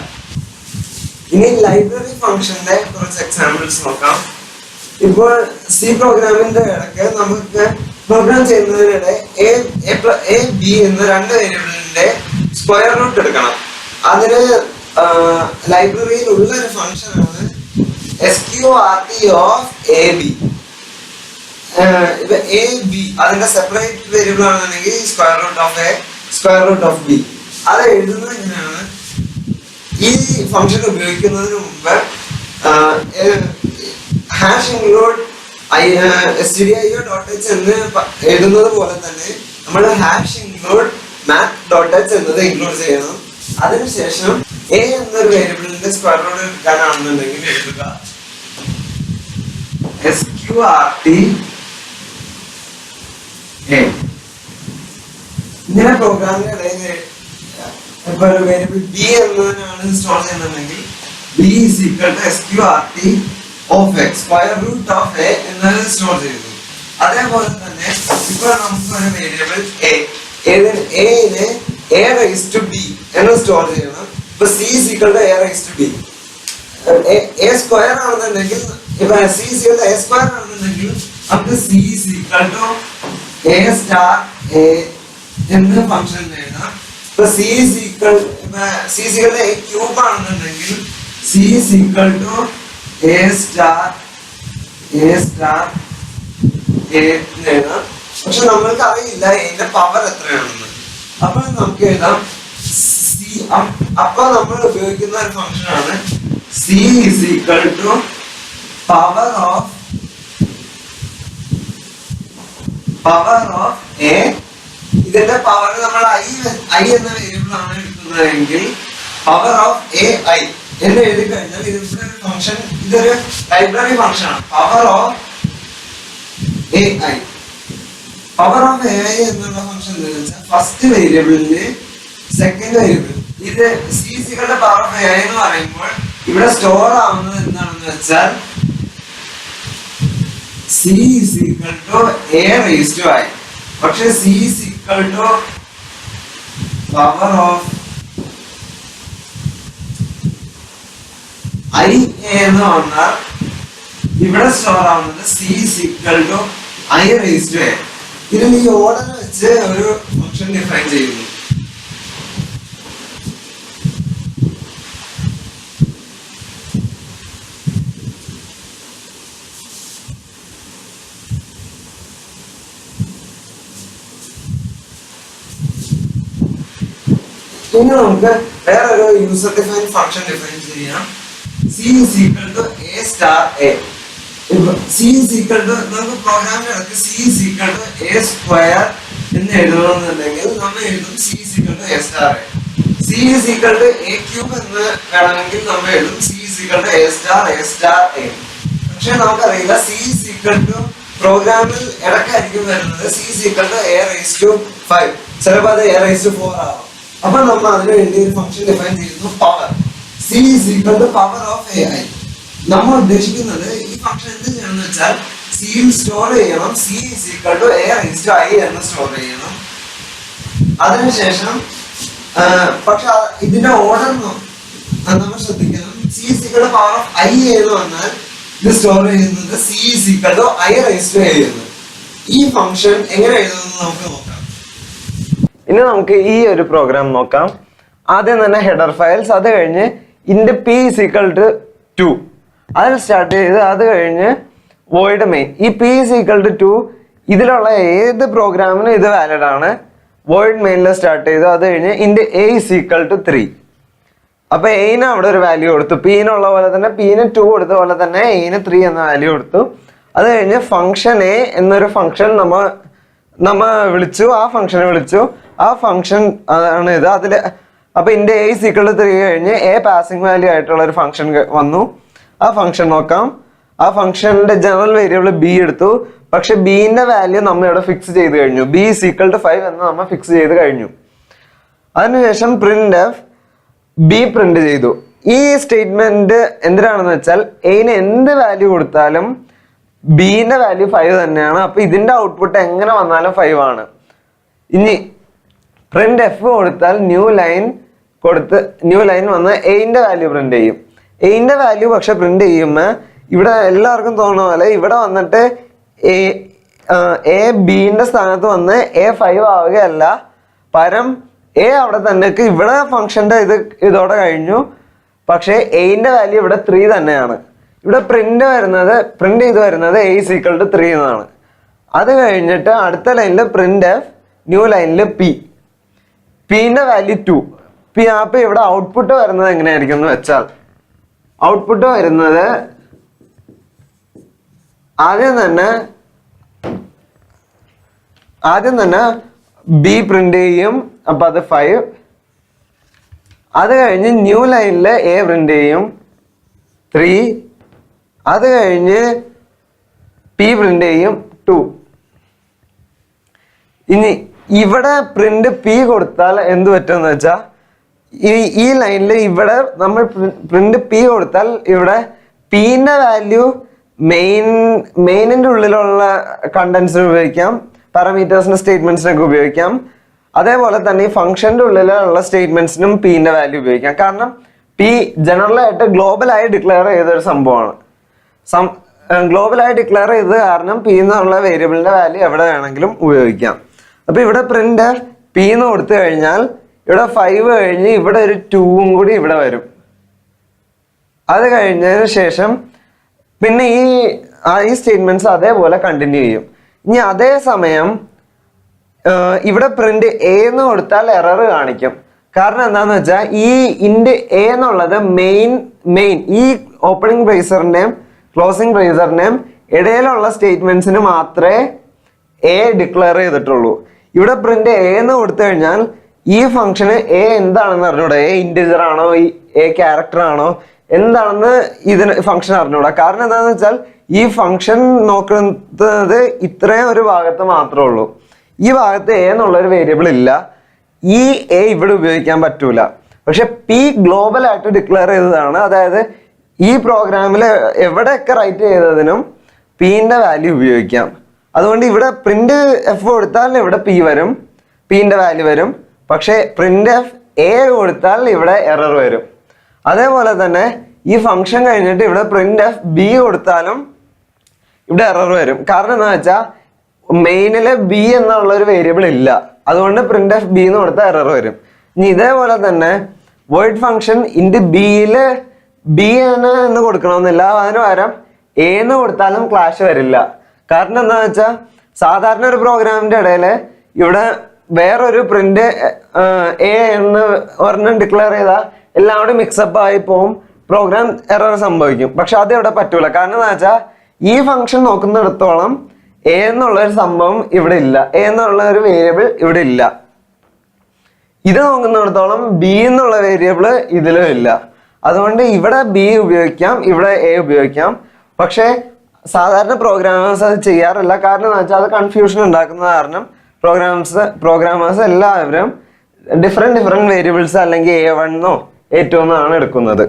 ഇനി ലൈബ്രറി ഫംഗ്ഷന്റെ കുറച്ച് എക്സാമ്പിൾസ് നോക്കാം. ഇപ്പോൾ സി പ്രോഗ്രാമിന്റെ ഇടയ്ക്ക് നമുക്ക് പ്രോഗ്രാം ചെയ്യുന്നതിനിടെ എ ബി എന്ന രണ്ട് വേരിയബിളിന്റെ സ്ക്വയർ റൂട്ട് എടുക്കണം. അതിന് ലൈബ്രറിയിൽ ഉള്ള ഒരു ഫംഗ്ഷനാണ് sqrt ഓഫ് എ ബി. ഇപ്പൊ എ ബി അതിന്റെ സെപ്പറേറ്റ് വേരിയബിൾ ആണെന്നുണ്ടെങ്കിൽ square root of A, square root of B. അത് എഴുതുന്നത് എങ്ങനെയാണ്? ഈ ഫംഗ്ഷൻ ഉപയോഗിക്കുന്നതിന് മുമ്പ് ഹാഷ് ഇൻക്ലൂഡ് stdio.h എന്ന് എഴുതുന്നത് പോലെ തന്നെ നമ്മൾ ഹാഷ് ഇൻക്ലൂഡ് math.h എന്നത് ഇൻക്ലൂഡ് ചെയ്യണം. അതിനുശേഷം എ എന്നൊരു വേരിയബിളിന്റെ സ്ക്വയർ റൂട്ട് എടുക്കാനാണെന്നുണ്ടെങ്കിൽ എഴുതുക sqrt a. ഇങ്ങനെ പ്രോഗ്രാമിന്റെ ഇടയിൽ ഇപ്പൊ ഒരു വേരിയബിൾ ബി എന്നതിനാണ് സ്റ്റോർ ചെയ്യുന്നുണ്ടെങ്കിൽ b is equal to sqrt of x, square root of A എന്നത് സ്റ്റോർ ചെയ്തു. അതേപോലെ തന്നെ ഇപ്പൊ നമുക്കൊരു വേരിയബിൾ എനെ a raised to b എന്ന് സ്റ്റോർ ചെയ്യണം. ഇപ്പൊ c is equal to a raised to b. a square ആണെന്നുണ്ടെങ്കിൽ ഇപ്പൊ c is equal to a square ആണെന്നുണ്ടെങ്കിൽ നമുക്ക് c is equal to a star a എന്ന ഫംഗ്ഷൻ എഴുതാം. ഇപ്പൊ c is equal to a cube ആണെന്നുണ്ടെങ്കിൽ c is equal to a star a എഴുതാം. പക്ഷെ നമ്മൾക്ക് അറിയില്ല അതിന്റെ പവർ എത്രയാണെന്ന്. അപ്പൊ നമുക്ക് എഴുതാം അപ്പൊ നമ്മൾ ഉപയോഗിക്കുന്ന ഒരു ഫംഗ്ഷൻ ആണ് c is equal to power of a. ഇതിന്റെ പവർ നമ്മൾ i എന്ന വേരിയബിൾ ആണ് എടുക്കുന്നതെങ്കിൽ പവർ ഓഫ് ai എന്ന് എഴുതി കഴിഞ്ഞാൽ ഇതിന്റെ ഒരു ഫംഗ്ഷൻ, ഇതൊരു ലൈബ്രറി ഫംഗ്ഷൻ ആണ്. Power of ai, power of ai എന്നുള്ള ഫംഗ്ഷൻ എന്താണെന്ന് വെച്ചാൽ ഫസ്റ്റ് വേരിയബിളിന് സെക്കൻഡ് വേരിയബിൾ ഇത് സികളുടെ പവർ ഓഫ് ai എന്ന് പറയുമ്പോൾ ഇവിടെ സ്റ്റോർ ആവുന്നത് എന്താണെന്ന് വെച്ചാൽ c is equal to a raised to i. പക്ഷെ c is equal to power of i എന്ന് പറഞ്ഞാൽ ഇവിടെ സ്റ്റോർ ആവുന്നത് c is equal to i raised to a. ഇതിൽ ഈ ഓർഡർ വെച്ച് ഒരു ഫംഗ്ഷൻ ഡിഫൈൻ ചെയ്യുന്നു. ഇനി നമുക്ക് വേറൊരു യൂസർ ഡിഫൈൻ ഫംഗ്ഷൻ ഡിഫൈൻ ചെയ്യാം. c is equal to a star a. c is equal to നമുക്ക് പ്രോഗ്രാമിൽ ഇടയ്ക്ക് c is equal to a square എന്ന് എഴുതണമെന്നുണ്ടെങ്കിൽ നമ്മൾ എഴുതും c is equal to a star a. c is equal to a cube എന്ന് വേണമെങ്കിൽ നമ്മൾ എഴുതും c is equal to a star a. പക്ഷെ നമുക്കറിയില്ല c is equal to പ്രോഗ്രാമിൽ ഇടയ്ക്കായിരിക്കും വരുന്നത് c is equal to a raised to 5, ചിലപ്പോൾ അത് a raised to 4 ആവും. അപ്പൊ നമ്മൾ അതിനു വേണ്ടി ഒരു ഫംഗ്ഷൻ ഡിഫൈൻ ചെയ്യുന്നു power. c is equal to power of ai. നമ്മൾ ഉദ്ദേശിക്കുന്നത് ഈ ഫംഗ്ഷൻ എന്ത് ചെയ്യണമെന്ന് വെച്ചാൽ c സ്റ്റോർ ചെയ്യണം. c is equal to a raised to i എന്ന് സ്റ്റോർ ചെയ്യണം. അതിനുശേഷം പക്ഷെ ഇതിന്റെ ഓർഡർ നമ്മൾ ശ്രദ്ധിക്കണം. c is equal to power of i എന്ന് പറഞ്ഞാൽ ഇത് സ്റ്റോർ ചെയ്യുന്നത് c is equal to i raised to a എന്ന്. ഈ ഫംഗ്ഷൻ എങ്ങനെ എഴുതുമെന്ന് നമുക്ക് നോക്കാം. ഇനി നമുക്ക് ഈ ഒരു പ്രോഗ്രാം നോക്കാം. ആദ്യം തന്നെ ഹെഡർ ഫയൽസ്, അത് കഴിഞ്ഞ് ഇന്റെ p is equal to 2 അതിൽ സ്റ്റാർട്ട് ചെയ്ത് അത് കഴിഞ്ഞ് void main. ഈ p is equal to 2 ഇതിലുള്ള ഏത് പ്രോഗ്രാമിനും ഇത് വാലിഡ് ആണ്. void main സ്റ്റാർട്ട് ചെയ്തു അത് കഴിഞ്ഞ് ഇന്റെ a is equal to 3. അപ്പൊ a-ന് അവിടെ ഒരു വാല്യൂ കൊടുത്തു, p-നുള്ള പോലെ തന്നെ p-ന് 2 കൊടുത്ത പോലെ തന്നെ a-ന് 3 എന്ന വാല്യൂ കൊടുത്തു. അത് കഴിഞ്ഞ് ഫംഗ്ഷൻ a എന്നൊരു ഫംഗ്ഷൻ നമ്മ വിളിച്ചു, ആ ഫംഗ്ഷനെ വിളിച്ചു. ആ ഫംഗ്ഷൻ അതാണ് ഇത്. അതില് അപ്പൊ ഇന്റെ a is equal to 3 കഴിഞ്ഞ് a പാസിംഗ് വാല്യൂ ആയിട്ടുള്ള ഒരു ഫംഗ്ഷൻ വന്നു. ആ ഫംഗ്ഷൻ നോക്കാം. ആ ഫംഗ്ഷന്റെ ജനറൽ വേരിയബിൾ b എടുത്തു. പക്ഷെ b-ന്റെ വാല്യൂ നമ്മൾ ഇവിടെ ഫിക്സ് ചെയ്ത് കഴിഞ്ഞു. b is equal to 5 എന്ന് നമ്മൾ ഫിക്സ് ചെയ്ത് കഴിഞ്ഞു. അതിനുശേഷം printf b പ്രിന്റ് ചെയ്തു. ഈ സ്റ്റേറ്റ്മെന്റ് എന്തിനാണെന്ന് വെച്ചാൽ a-ന് എന്ത് വാല്യൂ കൊടുത്താലും b-ന്റെ വാല്യൂ 5 തന്നെയാണ്. അപ്പൊ ഇതിന്റെ ഔട്ട്പുട്ട് എങ്ങനെ വന്നാലും 5 ആണ്. ഇനി printf കൊടുത്താൽ ന്യൂ ലൈൻ വന്ന് a-ന്റെ വാല്യൂ പ്രിന്റ് ചെയ്യും. a-ന്റെ വാല്യൂ പക്ഷെ പ്രിന്റ് ചെയ്യുമ്പോൾ ഇവിടെ എല്ലാവർക്കും തോന്നുന്ന പോലെ ഇവിടെ വന്നിട്ട് a b-ന്റെ സ്ഥാനത്ത് വന്ന് a 5 ആവുകയല്ല, പകരം a അവിടെ തന്നെ ഇവിടെ ഫംഗ്ഷന്റെ ഇതോടെ കഴിഞ്ഞു. പക്ഷെ a-ന്റെ വാല്യൂ ഇവിടെ 3 തന്നെയാണ്. ഇവിടെ പ്രിന്റ് ചെയ്ത് വരുന്നത് a is equal to 3 എന്നാണ്. അത് കഴിഞ്ഞിട്ട് അടുത്ത ലൈനിൽ printf ന്യൂ ലൈനിൽ p-ന്റെ വാല്യൂ 2. അപ്പൊ ഇവിടെ ഔട്ട്പുട്ട് വരുന്നത് എങ്ങനെയായിരിക്കും എന്ന് വെച്ചാൽ ഔട്ട്പുട്ട് വരുന്നത് ആദ്യം തന്നെ b പ്രിന്റ് ചെയ്യും. അപ്പൊ അത് 5. അത് കഴിഞ്ഞ് ന്യൂ ലൈനിൽ a പ്രിന്റ് ചെയ്യും 3. അത് കഴിഞ്ഞ് p പ്രിന്റ് ചെയ്യും 2. ഇനി ഇവിടെ പ്രിന്റ് p കൊടുത്താൽ എന്ത് പറ്റുമെന്ന് വെച്ചാൽ ഈ ലൈനിൽ ഇവിടെ നമ്മൾ പ്രിന്റ് p കൊടുത്താൽ ഇവിടെ p-ന്റെ വാല്യൂ മെയിനിന്റെ ഉള്ളിലുള്ള കണ്ടന്റ്സിന് ഉപയോഗിക്കാം, പാരാമീറ്റേഴ്സിന്റെ സ്റ്റേറ്റ്മെന്റ്സിനൊക്കെ ഉപയോഗിക്കാം. അതേപോലെ തന്നെ ഈ ഫംഗ്ഷന്റെ ഉള്ളിലുള്ള സ്റ്റേറ്റ്മെന്റ്സിനും പിന്റെ വാല്യൂ ഉപയോഗിക്കാം. കാരണം പി ജനറലായിട്ട് ഗ്ലോബലായി ഡിക്ലെയർ ചെയ്തൊരു സംഭവമാണ്. ഗ്ലോബലായി ഡിക്ലെയർ ചെയ്തത് കാരണം പി എന്നുള്ള വേരിയബിളിന്റെ വാല്യൂ എവിടെ വേണമെങ്കിലും ഉപയോഗിക്കാം. അപ്പൊ ഇവിടെ പ്രിന്റ് പി എന്ന് കൊടുത്തു കഴിഞ്ഞാൽ ഇവിടെ 5 കഴിഞ്ഞ് ഇവിടെ ഒരു 2 കൂടി ഇവിടെ വരും. അത് കഴിഞ്ഞതിന് ശേഷം പിന്നെ ഈ സ്റ്റേറ്റ്മെന്റ്സ് അതേപോലെ കണ്ടിന്യൂ ചെയ്യും. ഇനി അതേ സമയം ഇവിടെ പ്രിന്റ് എ എന്ന് കൊടുത്താൽ എറർ കാണിക്കും. കാരണം എന്താന്ന് വെച്ചാൽ ഈ ഇന്റ് എ എന്നുള്ളത് മെയിൻ ഈ ഓപ്പണിംഗ് ബ്രേസറിന്റെയും ക്ലോസിംഗ് ബ്രേസറിന്റെയും ഇടയിലുള്ള സ്റ്റേറ്റ്മെന്റ്സിന് മാത്രമേ എ ഡിക്ലെയർ ചെയ്തിട്ടുള്ളൂ. ഇവിടെ പ്രിന്റ് എ എന്ന് കൊടുത്തു കഴിഞ്ഞാൽ ഈ ഫംഗ്ഷന് എ എന്താണെന്ന് അറിഞ്ഞൂടാ. എ ഇന്റിജർ ആണോ, എ ക്യാരക്ടർ ആണോ, എന്താണെന്ന് ഇതിന് ഫംഗ്ഷൻ അറിഞ്ഞൂടാ. കാരണം എന്താണെന്ന് വെച്ചാൽ ഈ ഫംഗ്ഷൻ നോക്കുന്നത് ഇത്രയും ഒരു ഭാഗത്ത് മാത്രമേ ഉള്ളൂ. ഈ ഭാഗത്ത് എ എന്നുള്ളൊരു വേരിയബിൾ ഇല്ല. ഈ എ ഇവിടെ ഉപയോഗിക്കാൻ പറ്റൂല. പക്ഷെ പി ഗ്ലോബൽ ആയിട്ട് ഡിക്ലെയർ ചെയ്തതാണ്. അതായത് ഈ പ്രോഗ്രാമിൽ എവിടെയൊക്കെ റൈറ്റ് ചെയ്തതിനും പിന്റെ വാല്യൂ ഉപയോഗിക്കാം. അതുകൊണ്ട് ഇവിടെ പ്രിന്റ് എഫ് കൊടുത്താൽ ഇവിടെ പി വരും, പിന്റെ വാല്യൂ വരും. പക്ഷെ പ്രിന്റ് എഫ് എ കൊടുത്താൽ ഇവിടെ എറർ വരും. അതേപോലെ തന്നെ ഈ ഫംഗ്ഷൻ കഴിഞ്ഞിട്ട് ഇവിടെ പ്രിന്റ് എഫ് ബി കൊടുത്താലും ഇവിടെ എറർ വരും. കാരണം എന്താ വെച്ചാൽ മെയിനില് ബി എന്നുള്ള ഒരു വേരിയബിൾ ഇല്ല. അതുകൊണ്ട് പ്രിന്റ് എഫ് ബി എന്ന് കൊടുത്താൽ എറർ വരും. ഇനി ഇതേപോലെ തന്നെ വോയിഡ് ഫംഗ്ഷൻ ഇന്റ് ബിയില് ബി എന്ന് കൊടുക്കണമെന്നില്ല. അതിന് പകരം എ എന്ന് കൊടുത്താലും ക്ലാഷ് വരില്ല. കാരണം എന്താ വെച്ചാൽ സാധാരണ ഒരു പ്രോഗ്രാമിന്റെ ഇടയിൽ ഇവിടെ വേറൊരു പ്രിന്റ് എ എന്ന് ഒരെണ്ണം ഡിക്ലെയർ ചെയ്താൽ എല്ലാം കൂടി മിക്സപ്പ് ആയി പോവും, പ്രോഗ്രാം എറർ സംഭവിക്കും. പക്ഷെ അത് ഇവിടെ പറ്റൂല. കാരണം എന്താ വെച്ചാൽ ഈ ഫംഗ്ഷൻ നോക്കുന്നിടത്തോളം എ എന്നുള്ള ഒരു സംഭവം ഇവിടെ ഇല്ല, എ എന്നുള്ള ഒരു വേരിയബിൾ ഇവിടെ ഇല്ല. ഇത് നോക്കുന്നിടത്തോളം ബി എന്നുള്ള വേരിയബിൾ ഇതിലും ഇല്ല. അതുകൊണ്ട് ഇവിടെ ബി ഉപയോഗിക്കാം, ഇവിടെ എ ഉപയോഗിക്കാം. പക്ഷെ സാധാരണ പ്രോഗ്രാമേഴ്സ് അത് ചെയ്യാറില്ല. കാരണം എന്താ വെച്ചാൽ അത് കൺഫ്യൂഷൻ ഉണ്ടാക്കുന്ന കാരണം പ്രോഗ്രാമേഴ്സ് എല്ലാവരും ഡിഫറെന്റ് വേരിയബിൾസ് അല്ലെങ്കിൽ A1 A2 ആണ് എടുക്കുന്നത്.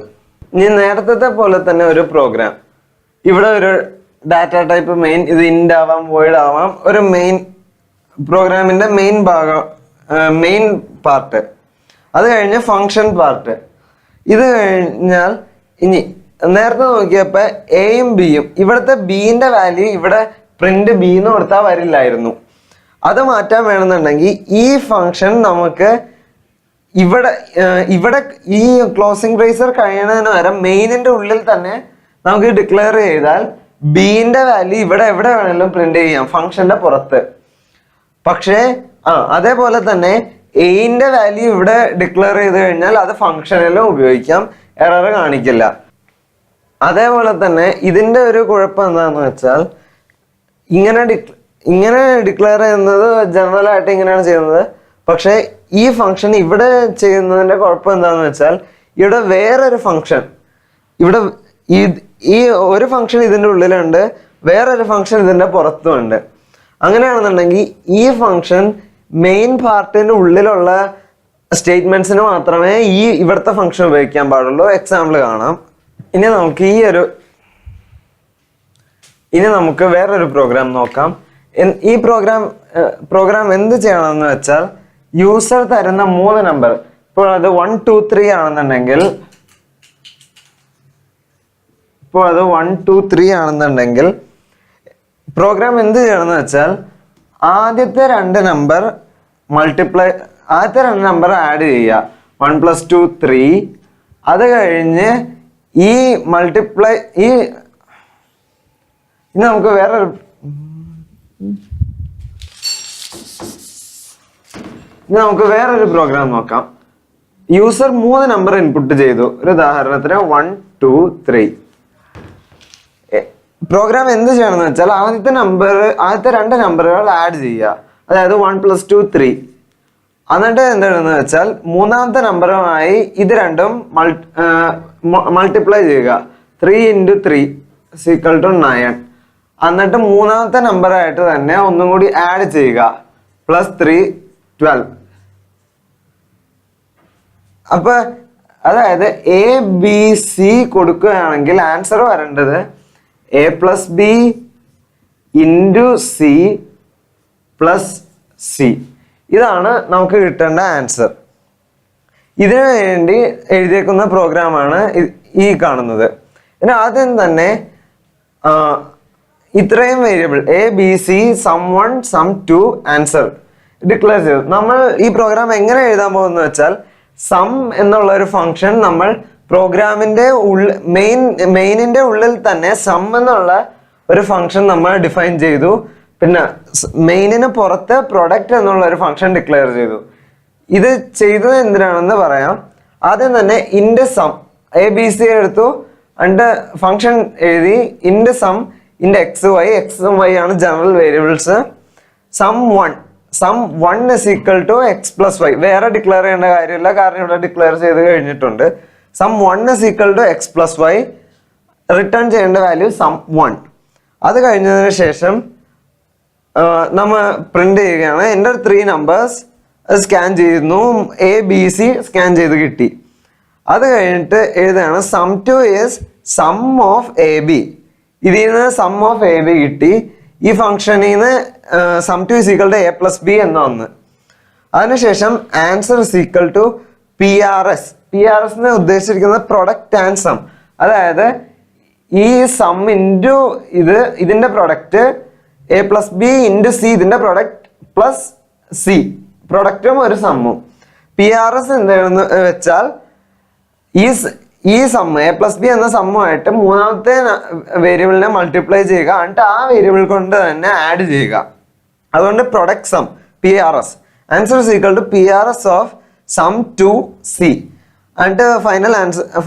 ഇനി നേരത്തെ പോലെ തന്നെ ഒരു പ്രോഗ്രാം, ഇവിടെ ഒരു ഡാറ്റ ടൈപ്പ് മെയിൻ, ഇത് ഇന്റ് ആവാം, വോയിഡ് ആവാം, ഒരു മെയിൻ പ്രോഗ്രാമിന്റെ മെയിൻ പാർട്ട്. അത് കഴിഞ്ഞ് ഫങ്ഷൻ പാർട്ട്. ഇത് കഴിഞ്ഞാൽ ഇനി നേരത്തെ നോക്കിയപ്പോ എയും ബിയും, ഇവിടുത്തെ ബിന്റെ വാല്യൂ ഇവിടെ പ്രിന്റ് ബി എന്ന് കൊടുത്താൽ വരില്ലായിരുന്നു. അത് മാറ്റാൻ വേണമെന്നുണ്ടെങ്കിൽ ഈ ഫംഗ്ഷൻ നമുക്ക് ഇവിടെ ഈ ക്ലോസിംഗ് ബ്രേസർ കഴിയണതിന് വരെ മെയിനിന്റെ ഉള്ളിൽ തന്നെ നമുക്ക് ഡിക്ലെയർ ചെയ്താൽ ബിന്റെ വാല്യൂ ഇവിടെ എവിടെ വേണമെങ്കിലും പ്രിന്റ് ചെയ്യാം, ഫംഗ്ഷന്റെ പുറത്ത്. പക്ഷേ അതേപോലെ തന്നെ എന്റെ വാല്യൂ ഇവിടെ ഡിക്ലെയർ ചെയ്ത് കഴിഞ്ഞാൽ അത് ഫംഗ്ഷനിലും ഉപയോഗിക്കാം, എറർ കാണിക്കില്ല. അതേപോലെ തന്നെ ഇതിന്റെ ഒരു കുഴപ്പം എന്താണെന്ന് വെച്ചാൽ ഇങ്ങനെ ഡിക്ലെയർ ചെയ്യുന്നത് ജനറൽ ആയിട്ട് ഇങ്ങനെയാണ് ചെയ്യുന്നത്. പക്ഷെ ഈ ഫംഗ്ഷൻ ഇവിടെ ചെയ്യുന്നതിന്റെ കുഴപ്പം എന്താണെന്ന് വെച്ചാൽ ഇവിടെ വേറൊരു ഫംഗ്ഷൻ, ഇവിടെ ഈ ഒരു ഫംഗ്ഷൻ ഇതിന്റെ ഉള്ളിലുണ്ട്, വേറൊരു ഫംഗ്ഷൻ ഇതിന്റെ പുറത്തുമുണ്ട്. അങ്ങനെയാണെന്നുണ്ടെങ്കിൽ ഈ ഫംഗ്ഷൻ മെയിൻ പാർട്ടിന്റെ ഉള്ളിലുള്ള സ്റ്റേറ്റ്മെന്റ്സിന് മാത്രമേ ഇവിടുത്തെ ഫംഗ്ഷൻ ഉപയോഗിക്കാൻ പാടുള്ളൂ. എക്സാമ്പിൾ കാണാം. ഇനി നമുക്ക് വേറൊരു പ്രോഗ്രാം നോക്കാം. ഈ പ്രോഗ്രാം എന്ത് ചെയ്യണമെന്ന് വെച്ചാൽ യൂസർ തരുന്ന 3 നമ്പർ, ഇപ്പോൾ അത് 1 2 3 ആണെന്നുണ്ടെങ്കിൽ പ്രോഗ്രാം എന്ത് ചെയ്യണമെന്ന് വെച്ചാൽ ആദ്യത്തെ 2 നമ്പർ ആഡ് ചെയ്യുക, 1 + 2 3. അത് കഴിഞ്ഞ് ഈ ഇനി നമുക്ക് വേറൊരു പ്രോഗ്രാം നോക്കാം. യൂസർ 3 നമ്പർ ഇൻപുട്ട് ചെയ്തു. ഒരു ഉദാഹരണത്തിന് 1 2 3. പ്രോഗ്രാം എന്ത് ചെയ്യണമെന്ന് വെച്ചാൽ ആദ്യത്തെ 2 നമ്പറുകൾ ആഡ് ചെയ്യുക, അതായത് 1 + 2 3. എന്നിട്ട് എന്താണെന്ന് വെച്ചാൽ മൂന്നാമത്തെ നമ്പറുമായി ഇത് രണ്ടും മൾട്ടിപ്ലൈ ചെയ്യുക, 3 × 3 = 9. എന്നിട്ട് മൂന്നാമത്തെ നമ്പറായിട്ട് തന്നെ ഒന്നും കൂടി ആഡ് ചെയ്യുക, +3 12. അപ്പൊ അതായത് A B C കൊടുക്കുകയാണെങ്കിൽ ആൻസർ വരേണ്ടത് A plus B into C plus C. ഇതാണ് നമുക്ക് കിട്ടേണ്ട ആൻസർ. ഇതിനു വേണ്ടി എഴുതിയേക്കുന്ന പ്രോഗ്രാമാണ് ഈ കാണുന്നത്. ഇതിന് ആദ്യം തന്നെ ഇത്രയും variable A B C sum 1 sum 2 answer declare ചെയ്തു. നമ്മൾ ഈ പ്രോഗ്രാം എങ്ങനെ എഴുതാൻ പോകുന്ന വെച്ചാൽ സം എന്നുള്ള ഒരു ഫംഗ്ഷൻ നമ്മൾ പ്രോഗ്രാമിന്റെ മെയിനിന്റെ ഉള്ളിൽ തന്നെ സം എന്നുള്ള ഒരു ഫംഗ്ഷൻ നമ്മൾ ഡിഫൈൻ ചെയ്തു. പിന്നെ മെയിനിന് പുറത്ത് പ്രൊഡക്റ്റ് എന്നുള്ള ഒരു ഫംഗ്ഷൻ ഡിക്ലെയർ ചെയ്തു. ഇത് ചെയ്തത് എന്തിനാണെന്ന് പറയാം. ആദ്യം തന്നെ ഇൻഡ് സം എ ബി സി എടുത്തു, എന്നിട്ട് ഫംഗ്ഷൻ എഴുതി int sum int X Y ആണ് general variables. Sum 1 is equal to X plus Y. വേറെ ഡിക്ലെയർ ചെയ്യേണ്ട കാര്യമില്ല, കാരണം ഇവിടെ ഡിക്ലെയർ ചെയ്ത് കഴിഞ്ഞിട്ടുണ്ട്. Sum 1 is equal to X plus Y. Return ചെയ്യേണ്ട വാല്യൂ സം 1. അത് കഴിഞ്ഞതിന് ശേഷം നമ്മൾ പ്രിന്റ് ചെയ്യുകയാണ്. എൻ്റെ 3 നമ്പേഴ്സ് സ്കാൻ ചെയ്യുന്നു, എ ബി സി സ്കാൻ ചെയ്ത് കിട്ടി. അത് കഴിഞ്ഞിട്ട് എഴുതുകയാണ് sum 2 is sum of A B. ഇതിൽ നിന്ന് സം ഓഫ് എ ബി കിട്ടി. ഈ ഫംഗ്ഷനിൽ നിന്ന് sum 2 is equal to A plus B എന്ന് വന്ന്. അതിനുശേഷം answer is equal to P R S. P R S എന്ന് ഉദ്ദേശിച്ചിരിക്കുന്നത് പ്രൊഡക്റ്റ് ആൻഡ് സം. അതായത് ഈ സം ഇൻറ്റു ഇതിന്റെ product A plus B into C, ഇതിന്റെ പ്രൊഡക്റ്റ് പ്ലസ് സി, പ്രൊഡക്റ്റും ഒരു സമ്മും. പി ആർ എസ് എന്താണെന്ന് വെച്ചാൽ ഈ സമ്മ് എ പ്ലസ് ബി എന്ന സമ്മുമായിട്ട് മൂന്നാമത്തെ വേരിയബിളിനെ മൾട്ടിപ്ലൈ ചെയ്യുക, എന്നിട്ട് ആ വേരിയബിൾ കൊണ്ട് തന്നെ ആഡ് ചെയ്യുക. അതുകൊണ്ട് product sum P R S. Answer is equal to P R S of sum 2 C. എന്നിട്ട്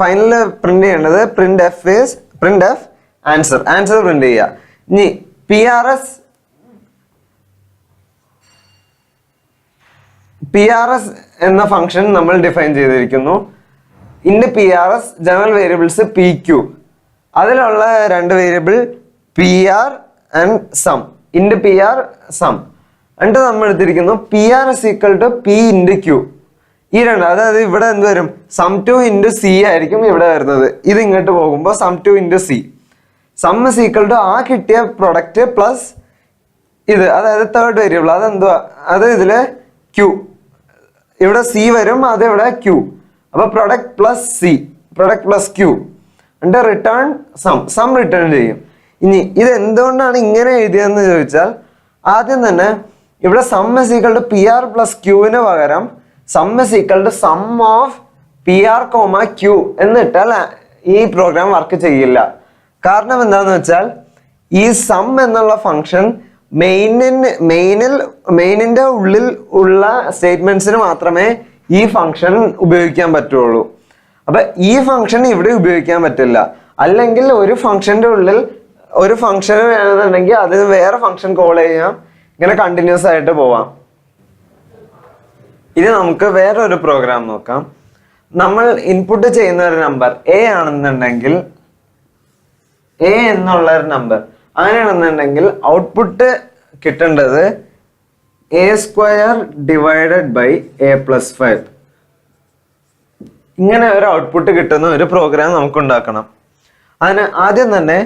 ഫൈനൽ പ്രിന്റ് ചെയ്യേണ്ടത് പ്രിന്റ് എഫ് ആൻസർ പ്രിന്റ് ചെയ്യുക. ഇനി പി ആർ എസ് എന്ന ഫംഗ്ഷൻ നമ്മൾ ഡിഫൈൻ ചെയ്തിരിക്കുന്നു. Int P R S general variables P Q. അതിലുള്ള 2 variable P R and sum. Int P R sum. എന്നിട്ട് നമ്മൾ എടുത്തിരിക്കുന്നു P R is equal to P into Q. ഈ 2, അതായത് ഇവിടെ എന്ത് വരും, സം 2 ഇൻറ്റു സി ആയിരിക്കും ഇവിടെ വരുന്നത്. ഇത് ഇങ്ങോട്ട് പോകുമ്പോൾ sum 2 into C. Sum is equal to ആ കിട്ടിയ പ്രൊഡക്റ്റ് പ്ലസ് ഇത്, അതായത് തേർഡ് വേരിയബിൾ. അതെന്തുവാ, അത് ഇതില് ക്യൂ. ഇവിടെ സി വരും, അത് ഇവിടെ ക്യൂ. അപ്പൊ product plus C, product plus Q. എന്നിട്ട് റിട്ടേൺ സം റിട്ടേൺ ചെയ്യും. ഇനി ഇത് എന്തുകൊണ്ടാണ് ഇങ്ങനെ എഴുതിയതെന്ന് ചോദിച്ചാൽ, ആദ്യം തന്നെ ഇവിടെ sum is equal to P R plus ക്യൂവിന് പകരം sum is equal to sum of P R comma Q എന്നിട്ടാൽ ഈ പ്രോഗ്രാം വർക്ക് ചെയ്യില്ല. കാരണം എന്താന്ന് വെച്ചാൽ ഈ സം എന്നുള്ള ഫംഗ്ഷൻ മെയിനിന്റെ ഉള്ളിൽ ഉള്ള സ്റ്റേറ്റ്മെന്റ്സിന് മാത്രമേ ഈ ഫംഗ്ഷൻ ഉപയോഗിക്കാൻ പറ്റുള്ളൂ. അപ്പൊ ഈ ഫംഗ്ഷൻ ഇവിടെ ഉപയോഗിക്കാൻ പറ്റില്ല. അല്ലെങ്കിൽ ഒരു ഫംഗ്ഷന്റെ ഉള്ളിൽ ഒരു ഫംഗ്ഷൻ വേണമെന്നുണ്ടെങ്കിൽ അതിന് വേറെ ഫംഗ്ഷൻ കോൾ ചെയ്യാം, ഇങ്ങനെ കണ്ടിന്യൂസ് ആയിട്ട് പോവാം. ഇനി നമുക്ക് വേറൊരു പ്രോഗ്രാം നോക്കാം. നമ്മൾ ഇൻപുട്ട് ചെയ്യുന്ന ഒരു നമ്പർ എ ആണെന്നുണ്ടെങ്കിൽ, എ എന്നുള്ള ഒരു നമ്പർ അങ്ങനെയാണെന്നുണ്ടെങ്കിൽ ഔട്ട്പുട്ട് കിട്ടേണ്ടത് A square divided by A plus 5. ഇങ്ങനെ ഒരു ഔട്ട്പുട്ട് കിട്ടുന്ന ഒരു പ്രോഗ്രാം നമുക്ക് ഉണ്ടാക്കണം. അതിന് ആദ്യം തന്നെ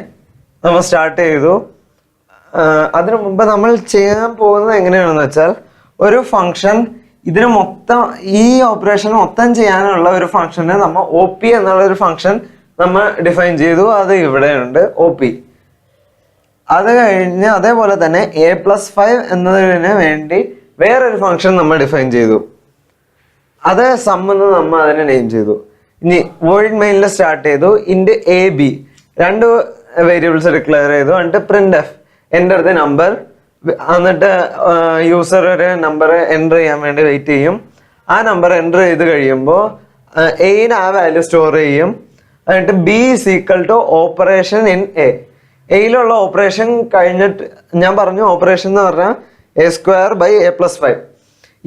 നമ്മൾ സ്റ്റാർട്ട് ചെയ്തു. അതിനു മുമ്പ് നമ്മൾ ചെയ്യാൻ പോകുന്നത് എങ്ങനെയാണെന്ന് വെച്ചാൽ, ഒരു ഫംഗ്ഷൻ ഇതിന് മൊത്തം ഈ ഓപ്പറേഷൻ മൊത്തം ചെയ്യാനുള്ള ഒരു ഫംഗ്ഷന് നമ്മൾ ഒ പി എന്നുള്ള ഒരു ഫംഗ്ഷൻ നമ്മൾ ഡിഫൈൻ ചെയ്തു. അത് ഇവിടെയുണ്ട് ഒ പി. അത് കഴിഞ്ഞ് അതേപോലെ തന്നെ എ പ്ലസ് 5 എന്നതിന് വേണ്ടി വേറൊരു ഫംഗ്ഷൻ നമ്മൾ ഡിഫൈൻ ചെയ്തു. അത് സം എന്ന് നമ്മൾ അതിനെ നെയിം ചെയ്തു. ഇനി വോയിഡ് മെയിനിൽ സ്റ്റാർട്ട് ചെയ്തു. ഇൻഡ് എ ബി 2 വേരിയബിൾസ് ഡിക്ലെയർ ചെയ്തു. എന്നിട്ട് പ്രിന്റ് എഫ് എൻ്റെ അടുത്ത് നമ്പർ. എന്നിട്ട് യൂസർ ഒരു നമ്പർ എൻ്റർ ചെയ്യാൻ വേണ്ടി വെയിറ്റ് ചെയ്യും. ആ നമ്പർ എൻ്റർ ചെയ്ത് കഴിയുമ്പോൾ എയിന് ആ വാല്യൂ സ്റ്റോർ ചെയ്യും. എന്നിട്ട് B is equal to operation in A. എയിലുള്ള ഓപ്പറേഷൻ കഴിഞ്ഞിട്ട് ഞാൻ പറഞ്ഞു, ഓപ്പറേഷൻ എന്ന് പറഞ്ഞാൽ A square by A plus 5.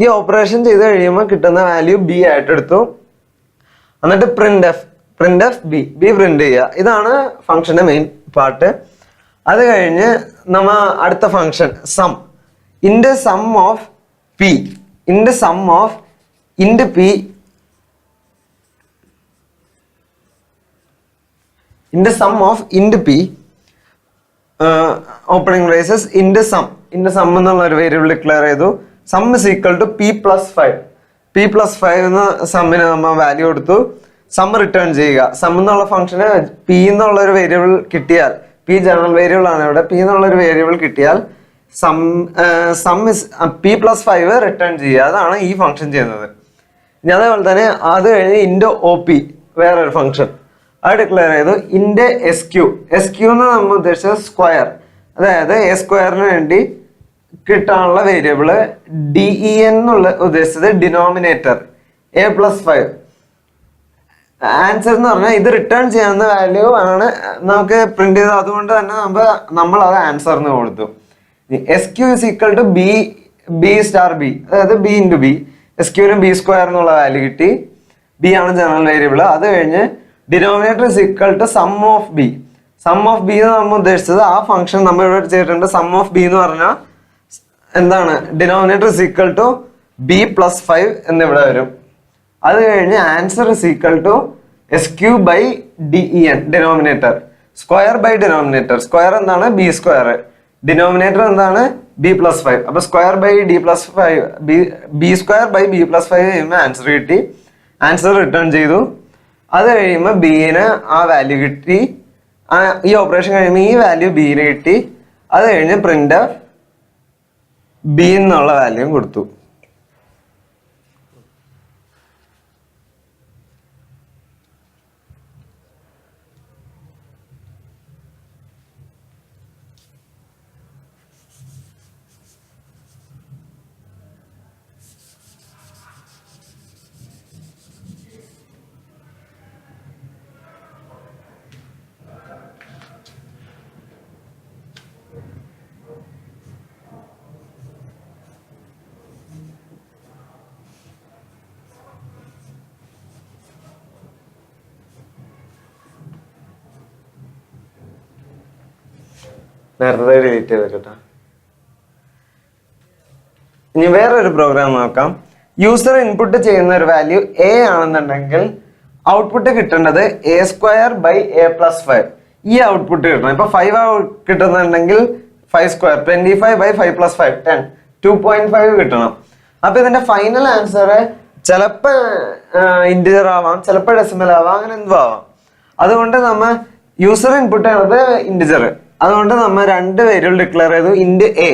ഈ ഓപ്പറേഷൻ ചെയ്ത് കഴിയുമ്പോൾ കിട്ടുന്ന വാല്യൂ ബി ആയിട്ട് എടുത്തു. എന്നിട്ട് പ്രിന്റ് എഫ് ബി പ്രിന്റ് ചെയ്യുക. ഇതാണ് ഫംഗ്ഷന്റെ മെയിൻ പാർട്ട്. അത് കഴിഞ്ഞ് നമ്മൾ അടുത്ത function sum. Int sum of P, int sum of int P, int sum of int P opening braces int sum എന്നുള്ള ഒരു വേരിയബിൾ ഡിക്ലെയർ ചെയ്തു. Sum is equal to p+5. p+5 എന്ന സമ്മിന് നമ്മൾ വാല്യൂ കൊടുത്തു. സം റിട്ടേൺ ചെയ്യുക. Some എന്നുള്ള ഫംഗ്ഷന് P എന്നുള്ള ഒരു വേരിയബിൾ കിട്ടിയാൽ, പി ജനറൽ വേരിയബിൾ ആണ് ഇവിടെ, പി എന്നുള്ള ഒരു വേരിയബിൾ കിട്ടിയാൽ സം ഇസ് p+5 റിട്ടേൺ ചെയ്യുക. അതാണ് ഈ ഫംഗ്ഷൻ ചെയ്യുന്നത്. ഇനി അതേപോലെ തന്നെ അത് കഴിഞ്ഞ് ഇൻഡ് OP വേറൊരു ഫംഗ്ഷൻ അത് ഡിക്ലെയർ ചെയ്തു. ഇൻഡ് SQ എന്ന് നമ്മൾ ഉദ്ദേശിച്ചത് സ്ക്വയർ, അതായത് a സ്ക്വയറിന് വേണ്ടി കിട്ടാനുള്ള വേരിയബിള് DEN എന്നുള്ള ഉദ്ദേശിച്ചത് ഡിനോമിനേറ്റർ a+5. ആൻസർ എന്ന് പറഞ്ഞാൽ ഇത് റിട്ടേൺ ചെയ്യാവുന്ന വാല്യൂ ആണ് നമുക്ക് പ്രിന്റ് ചെയ്തത്. അതുകൊണ്ട് തന്നെ നമ്മൾ അത് ആൻസറിന് കൊടുത്തു. SQ is equal to B star B, അതായത് B ഇൻറ്റു B. SQന് B സ്ക്വയർ എന്നുള്ള വാല്യൂ കിട്ടി. B ആണ് ജനറൽ വേരിയബിൾ. അത് കഴിഞ്ഞ് denominator is equal to sum of B. Sum of B എന്ന് നമ്മൾ ഉദ്ദേശിച്ചത് ആ ഫംഗ്ഷൻ നമ്മൾ ഇവിടെ ചെയ്തിട്ടുണ്ട്. സം ഓഫ് B എന്ന് പറഞ്ഞാൽ എന്താണ്? Denominator is equal to B+5 എന്നിവിടെ വരും. അത് കഴിഞ്ഞ് answer is equal to SQ by DEN denominator. Square by denominator. Square എന്താണ്? B square. ഡിനോമിനേറ്റർ എന്താണ്? B+5. അപ്പൊ square by D+5, B square by B+5 കഴിയുമ്പോൾ ആൻസർ കിട്ടി. ആൻസർ റിട്ടേൺ ചെയ്തു. അത് കഴിയുമ്പോൾ ബിന് ആ വാല്യൂ കിട്ടി. ഈ ഓപ്പറേഷൻ കഴിയുമ്പോൾ ഈ വാല്യൂ ബിന് കിട്ടി. അത് കഴിഞ്ഞ് പ്രിന്റ് B എന്നുള്ള വാല്യൂ കൊടുത്തു. നേരത്തെ ഡിലീറ്റ് ചെയ്തേക്കട്ടാ. ഇനി വേറൊരു പ്രോഗ്രാം നോക്കാം. യൂസർ ഇൻപുട്ട് ചെയ്യുന്ന ഒരു വാല്യൂ A ആണെന്നുണ്ടെങ്കിൽ ഔട്ട്പുട്ട് കിട്ടേണ്ടത് a² ബൈ a+5. ഈ ഔട്ട്പുട്ട് കിട്ടണം. ഇപ്പൊ 5 കിട്ടുന്നുണ്ടെങ്കിൽ 5², 25 ബൈ 5+5 10, 2.5 കിട്ടണം. അപ്പൊ ഇതിന്റെ ഫൈനൽ ആൻസർ ചിലപ്പോ ഇന്റിജർ ആവാം, ചിലപ്പോ ഡെസിമൽ ആവാം, അങ്ങനെ എന്തോ ആവാം. അതുകൊണ്ട് നമ്മ യൂസർ ഇൻപുട്ട് ചെയ്യുന്നത് ഇന്റിജർ. അതുകൊണ്ട് നമ്മൾ 2 വേരിയബിൾ ഡിക്ലെയർ ചെയ്തു. ഇൻഡ് A.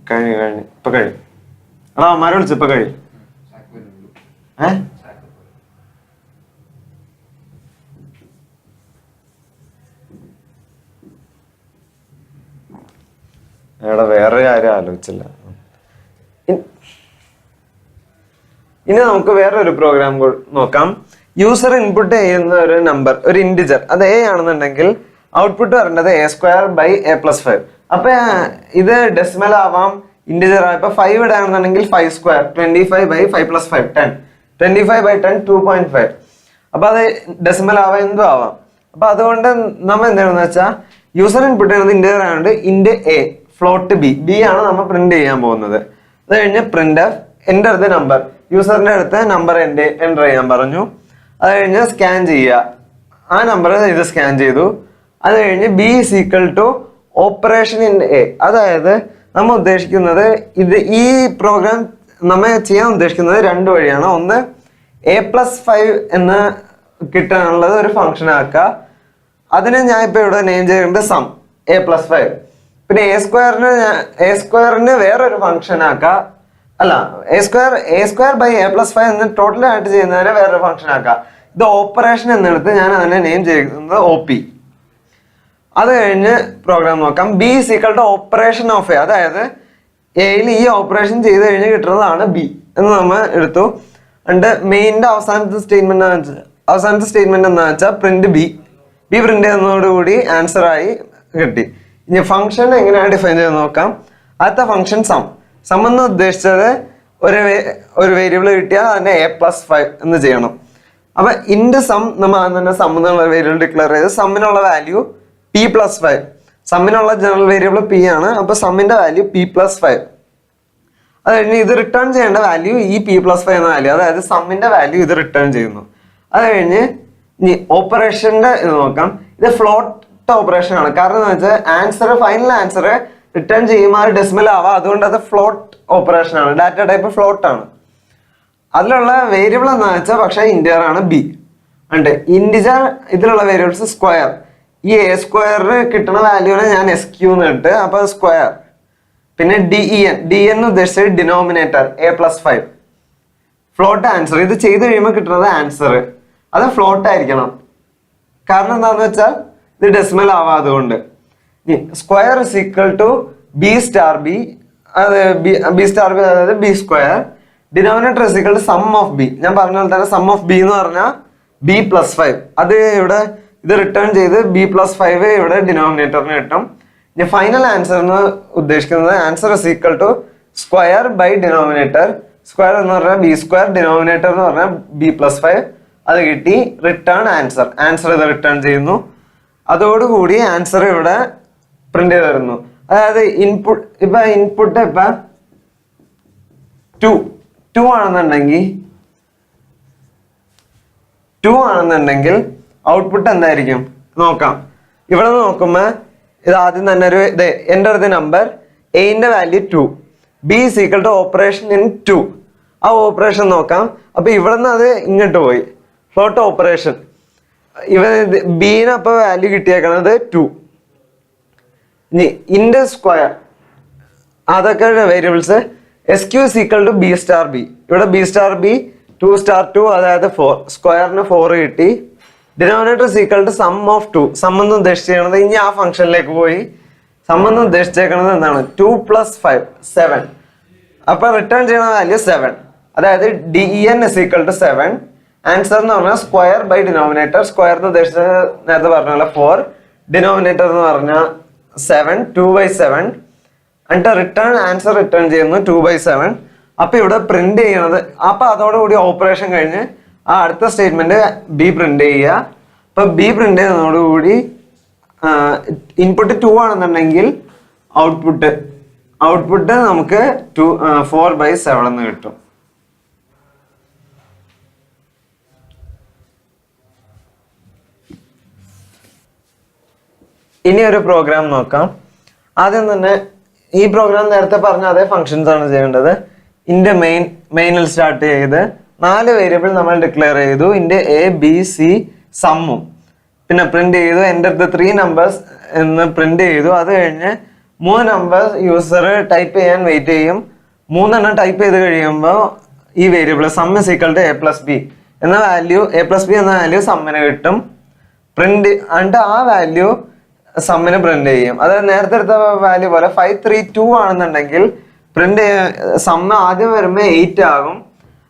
കഴിഞ്ഞു ഇപ്പൊ കഴിയും. അതാ അമ്മാരെ വിളിച്ചു. ഇപ്പൊ കഴിയും. എടാ വേറെ കാര്യം ആലോചിച്ചില്ല. ഇനി നമുക്ക് വേറൊരു പ്രോഗ്രാം നോക്കാം. യൂസർ ഇൻപുട്ട് ചെയ്യുന്ന ഒരു നമ്പർ, ഒരു ഇന്റിജർ, അത് A ആണെന്നുണ്ടെങ്കിൽ ഔട്ട്പുട്ട് വരേണ്ടത് a² ബൈ a+5. അപ്പൊ ഇത് ഡെസിമൽ ആവാം, ഇന്റിജർ ആവാം. ഇപ്പൊ 5 ഇടാണെന്നുണ്ടെങ്കിൽ 5², 25 ബൈ 5+5 10, 25 ബൈ 10 2.5. അപ്പൊ അത് ഡെസിമൽ ആവാം, എന്തോ ആവാം. അപ്പൊ അതുകൊണ്ട് നമ്മൾ എന്താണെന്ന് വെച്ചാൽ യൂസർ ഇൻപുട്ട് ചെയ്യുന്നത് ഇന്റിജർ ആയതുകൊണ്ട് ഇൻഡ് A ഫ്ലോട്ട് B ആണ് നമ്മൾ പ്രിന്റ് ചെയ്യാൻ പോകുന്നത്. അത് കഴിഞ്ഞ് പ്രിന്റ് എൻ്റർ ദ നമ്പർ. യൂസറിന്റെ അടുത്ത് നമ്പർ എൻ്റർ ചെയ്യാൻ പറഞ്ഞു. അത് കഴിഞ്ഞ് സ്കാൻ ചെയ്യുക. ആ നമ്പർ ഇത് സ്കാൻ ചെയ്തു. അത് കഴിഞ്ഞ് B is equal to operation in A. അതായത് നമ്മൾ ഉദ്ദേശിക്കുന്നത് ഈ പ്രോഗ്രാം നമ്മൾ ചെയ്യാൻ ഉദ്ദേശിക്കുന്നത് 2 വഴിയാണ്. ഒന്ന് a+5 എന്ന് കിട്ടാനുള്ളത് ഒരു ഫംഗ്ഷൻ ആക്കുക. അതിന് ഞാൻ ഇപ്പൊ ഇവിടെ നെയിം ചെയ്യുന്നത് സം a+5. പിന്നെ a² വേറൊരു ഫംഗ്ഷൻ ആക്കുക. അല്ല, a² ബൈ a+5 എന്ന് ടോട്ടൽ ആയിട്ട് ചെയ്യുന്നതിന് വേറൊരു ഫംഗ്ഷൻ ആക്കുക. ഇത് ഓപ്പറേഷൻ എന്നെടുത്ത് ഞാൻ അതിനെ നെയിം ചെയ്യുന്നത് OP. അത് കഴിഞ്ഞ് പ്രോഗ്രാം നോക്കാം. B is equal to operation of A. അതായത് എയിൽ ഈ ഓപ്പറേഷൻ ചെയ്ത് കഴിഞ്ഞ് കിട്ടുന്നതാണ് B എന്ന് നമ്മൾ എടുത്തു. and മെയിൻ്റെ അവസാനത്തെ സ്റ്റേറ്റ്മെന്റ് എന്താ വെച്ചാൽ പ്രിന്റ് B പ്രിന്റ് ചെയ്യുന്നതോടുകൂടി ആൻസർ ആയി കിട്ടി. ഇനി ഫംഗ്ഷൻ എങ്ങനെയാണ് ഡിഫൈൻ ചെയ്ത് നോക്കാം. അടുത്ത ഫംഗ്ഷൻ സം എന്ന് ഉദ്ദേശിച്ചത് ഒരു വേരിയബിൾ കിട്ടിയാൽ അതിനെ a+5 എന്ന് ചെയ്യണം. അപ്പൊ ഇന്റെ സം നമ്മൾ തന്നെ സം എന്നുള്ള വേരിയബിൾ ഡിക്ലെയർ ചെയ്ത് സമ്മിനുള്ള വാല്യൂ p+5. സമ്മിനുള്ള ജനറൽ വേരിയബിൾ p ആണ്. അപ്പൊ സമ്മിന്റെ വാല്യൂ p+5. അത് കഴിഞ്ഞ് ഇത് റിട്ടേൺ ചെയ്യേണ്ട വാല്യൂ ഈ p+5 എന്ന വാല്യൂ, അതായത് സമ്മിന്റെ വാല്യൂ ഇത് റിട്ടേൺ ചെയ്യുന്നു. അത് കഴിഞ്ഞ് ഇനി ഓപ്പറേഷന്റെ ഇത് നോക്കാം. ഇത് ഫ്ലോട്ട് ഓപ്പറേഷൻ ആണ്. കാരണം എന്ന് വെച്ചാൽ ആൻസർ, ഫൈനൽ ആൻസർ റിട്ടേൺ ചെയ്യുമ്പോൾ ഡെസിമൽ ആവാം. അതുകൊണ്ട് അത് ഫ്ലോട്ട് ഓപ്പറേഷൻ ആണ്. ഡാറ്റ ടൈപ്പ് ഫ്ലോട്ട് ആണ്. അതിലുള്ള വേരിയബിൾ എന്താ വെച്ചാൽ പക്ഷേ ഇന്റിജർ ആണ് ബി. ഉണ്ട് ഇന്റിജർ ഇതിലുള്ള വേരിയബിൾസ് സ്ക്വയർ. ഈ എ സ്ക്വയറിന് കിട്ടുന്ന വാല്യൂനെ ഞാൻ SQ എന്ന് ഇട്ട്, അപ്പൊ സ്ക്വയർ. പിന്നെ DEN ഉദ്ദേശിച്ചത് ഡിനോമിനേറ്റർ a+5. Float answer. ഇത് ചെയ്ത് കഴിയുമ്പോൾ കിട്ടുന്നത് ആൻസർ അത് ഫ്ലോട്ട് ആയിരിക്കണം. കാരണം എന്താന്ന് വെച്ചാൽ ഇത് ഡെസിമൽ ആവാം. അതുകൊണ്ട് square is equal to b*b, അത് b*b അതായത് b square. Denominator is equal to sum of B. ഞാൻ പറഞ്ഞ പോലെ തന്നെ സം ഓഫ് ബി എന്ന് പറഞ്ഞാൽ b+5. അത് ഇവിടെ ഇത് റിട്ടേൺ ചെയ്ത് b+5 ഇവിടെ ഡിനോമിനേറ്ററിന് കിട്ടും. ഇനി ഫൈനൽ ആൻസർ എന്ന് ഉദ്ദേശിക്കുന്നത് answer is equal to square by denominator. Square എന്ന് പറഞ്ഞാൽ b സ്ക്വയർ, ഡിനോമിനേറ്റർ എന്ന് പറഞ്ഞാൽ b+5. അത് കിട്ടി. Return answer. ആൻസർ ഇത് റിട്ടേൺ ചെയ്യുന്നു. അതോടുകൂടി ആൻസർ ഇവിടെ പ്രിന്റ് ചെയ്ത് തരുന്നു. അതായത് ഇൻപുട്ട് ഇപ്പൊ 2 ആണെന്നുണ്ടെങ്കിൽ ഔട്ട്പുട്ട് എന്തായിരിക്കും നോക്കാം. ഇവിടെ നോക്കുമ്പോ ഇത് ആദ്യം തന്നെ ഒരു എൻ്റർ ദി നമ്പർ, എന്റെ value 2, b is equal to operation in 2. ആ ഓപ്പറേഷൻ നോക്കാം. അപ്പൊ ഇവിടെ നിന്ന് അത് ഇങ്ങോട്ട് പോയി, ഫ്ലോട്ട് ഓപ്പറേഷൻ. ബീന് അപ്പൊ വാല്യൂ കിട്ടിയേക്കണത് 2. ഇനി ഇന്റെ സ്ക്വയർ, അതൊക്കെ variables. SQ is equal to b*b. ഇവിടെ b*b 2*2, അതായത് 4. സ്ക്വയറിന് 4 കിട്ടി. Denominator is equal to sum of 2. Sum എന്ന് ഉദ്ദേശിച്ചേക്കണത് ഇനി ആ ഫംഗ്ഷനിലേക്ക് പോയി. സം എന്ന് ഉദ്ദേശിച്ചേക്കണത് എന്താണ്? 2 + 5 7. അപ്പൊ റിട്ടേൺ ചെയ്യുന്ന വാല്യൂ 7. അതായത് DEN is equal to 7. Answer എന്ന് പറഞ്ഞാൽ സ്ക്വയർ ബൈ ഡിനോമിനേറ്റർ. സ്ക്വയർ എന്ന് ഉദ്ദേശിച്ചത് നേരത്തെ പറഞ്ഞ പോലെ 4. ഡിനോമിനേറ്റർ എന്ന് പറഞ്ഞാൽ 7, 2/7. എന്നിട്ട് റിട്ടേൺ ആൻസർ റിട്ടേൺ ചെയ്യുന്നു 2/7. അപ്പൊ ഇവിടെ പ്രിന്റ് ചെയ്യണത്, അപ്പൊ അതോടുകൂടി ഓപ്പറേഷൻ കഴിഞ്ഞ് ആ അടുത്ത സ്റ്റേറ്റ്മെന്റ് ബി പ്രിന്റ് ചെയ്യുക. അപ്പൊ ബി പ്രിന്റ് ചെയ്യുന്നതോടുകൂടി ഇൻപുട്ട് 2 ആണെന്നുണ്ടെങ്കിൽ ഔട്ട്പുട്ട് നമുക്ക് 4/7 എന്ന് കിട്ടും. ഇനി ഒരു പ്രോഗ്രാം നോക്കാം. ആദ്യം തന്നെ ഈ പ്രോഗ്രാം നേരത്തെ പറഞ്ഞ അതേ ഫങ്ഷൻസ് ആണ് ചെയ്യേണ്ടത്. ഇന്റെ മെയിനിൽ സ്റ്റാർട്ട് ചെയ്ത് 4 വേരിയബിൾ നമ്മൾ ഡിക്ലെയർ ചെയ്തു. ഇന്റെ A, B, C സമ്മും പിന്നെ പ്രിന്റ് ചെയ്തു. എൻ്റർ ദ 3 നമ്പേഴ്സ് എന്ന് പ്രിന്റ് ചെയ്തു. അത് കഴിഞ്ഞ് 3 നമ്പേഴ്സ് യൂസർ ടൈപ്പ് ചെയ്യാൻ വെയിറ്റ് ചെയ്യും. 3 എണ്ണം ടൈപ്പ് ചെയ്ത് കഴിയുമ്പോൾ ഈ variable sum is equal to a+b എന്ന വാല്യൂ, a+b എന്ന വാല്യൂ സമ്മിന് കിട്ടും. പ്രിന്റ് എന്നിട്ട് ആ വാല്യൂ സമ്മിന് പ്രിന്റ് ചെയ്യും. അതായത് നേരത്തെ എടുത്ത വാല്യൂ പോലെ 532 ആണെന്നുണ്ടെങ്കിൽ പ്രിന്റ് സമ്മ് ആദ്യം വരുമ്പോൾ 8 ആകും.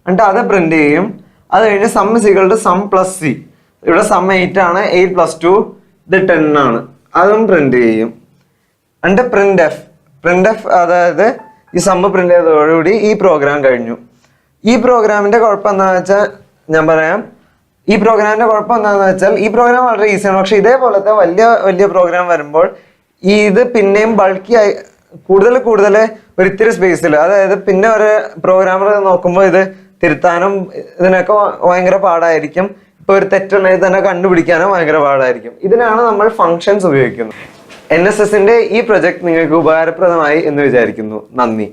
എന്നിട്ട് അത് പ്രിന്റ് ചെയ്യും. അത് കഴിഞ്ഞ് sum is equal to sum plus C. ഇവിടെ സം 8 ആണ്, 8 + 2 ഇത് 10 ആണ്. അതും പ്രിന്റ് ചെയ്യും. എന്നിട്ട് പ്രിന്റ് എഫ് അതായത് ഈ സമ്മ് പ്രിന്റ് ചെയ്തതോടുകൂടി ഈ പ്രോഗ്രാം കഴിഞ്ഞു. ഈ പ്രോഗ്രാമിന്റെ കുഴപ്പം എന്താണെന്ന് വെച്ചാൽ ഞാൻ പറയാം. ഈ പ്രോഗ്രാമിന്റെ കുഴപ്പം എന്താണെന്ന് വെച്ചാൽ ഈ പ്രോഗ്രാം വളരെ ഈസിയാണ്. പക്ഷെ ഇതേപോലത്തെ വലിയ പ്രോഗ്രാം വരുമ്പോൾ ഇത് പിന്നെയും ബൾക്കി ആയി കൂടുതൽ ഒരിത്തിരി സ്പേസിൽ, അതായത് പിന്നെ ഒരു പ്രോഗ്രാമർ നോക്കുമ്പോൾ ഇത് തിരുത്താനും ഇതിനൊക്കെ ഭയങ്കര പാടായിരിക്കും. ഇപ്പൊ ഒരു തെറ്റുണ്ടെങ്കിൽ തന്നെ കണ്ടുപിടിക്കാനും ഭയങ്കര പാടായിരിക്കും. ഇതിനാണ് നമ്മൾ ഫങ്ഷൻസ് ഉപയോഗിക്കുന്നത്. NSSന്റെ ഈ പ്രൊജക്ട് നിങ്ങൾക്ക് ഉപകാരപ്രദമായി എന്ന് വിചാരിക്കുന്നു. നന്ദി.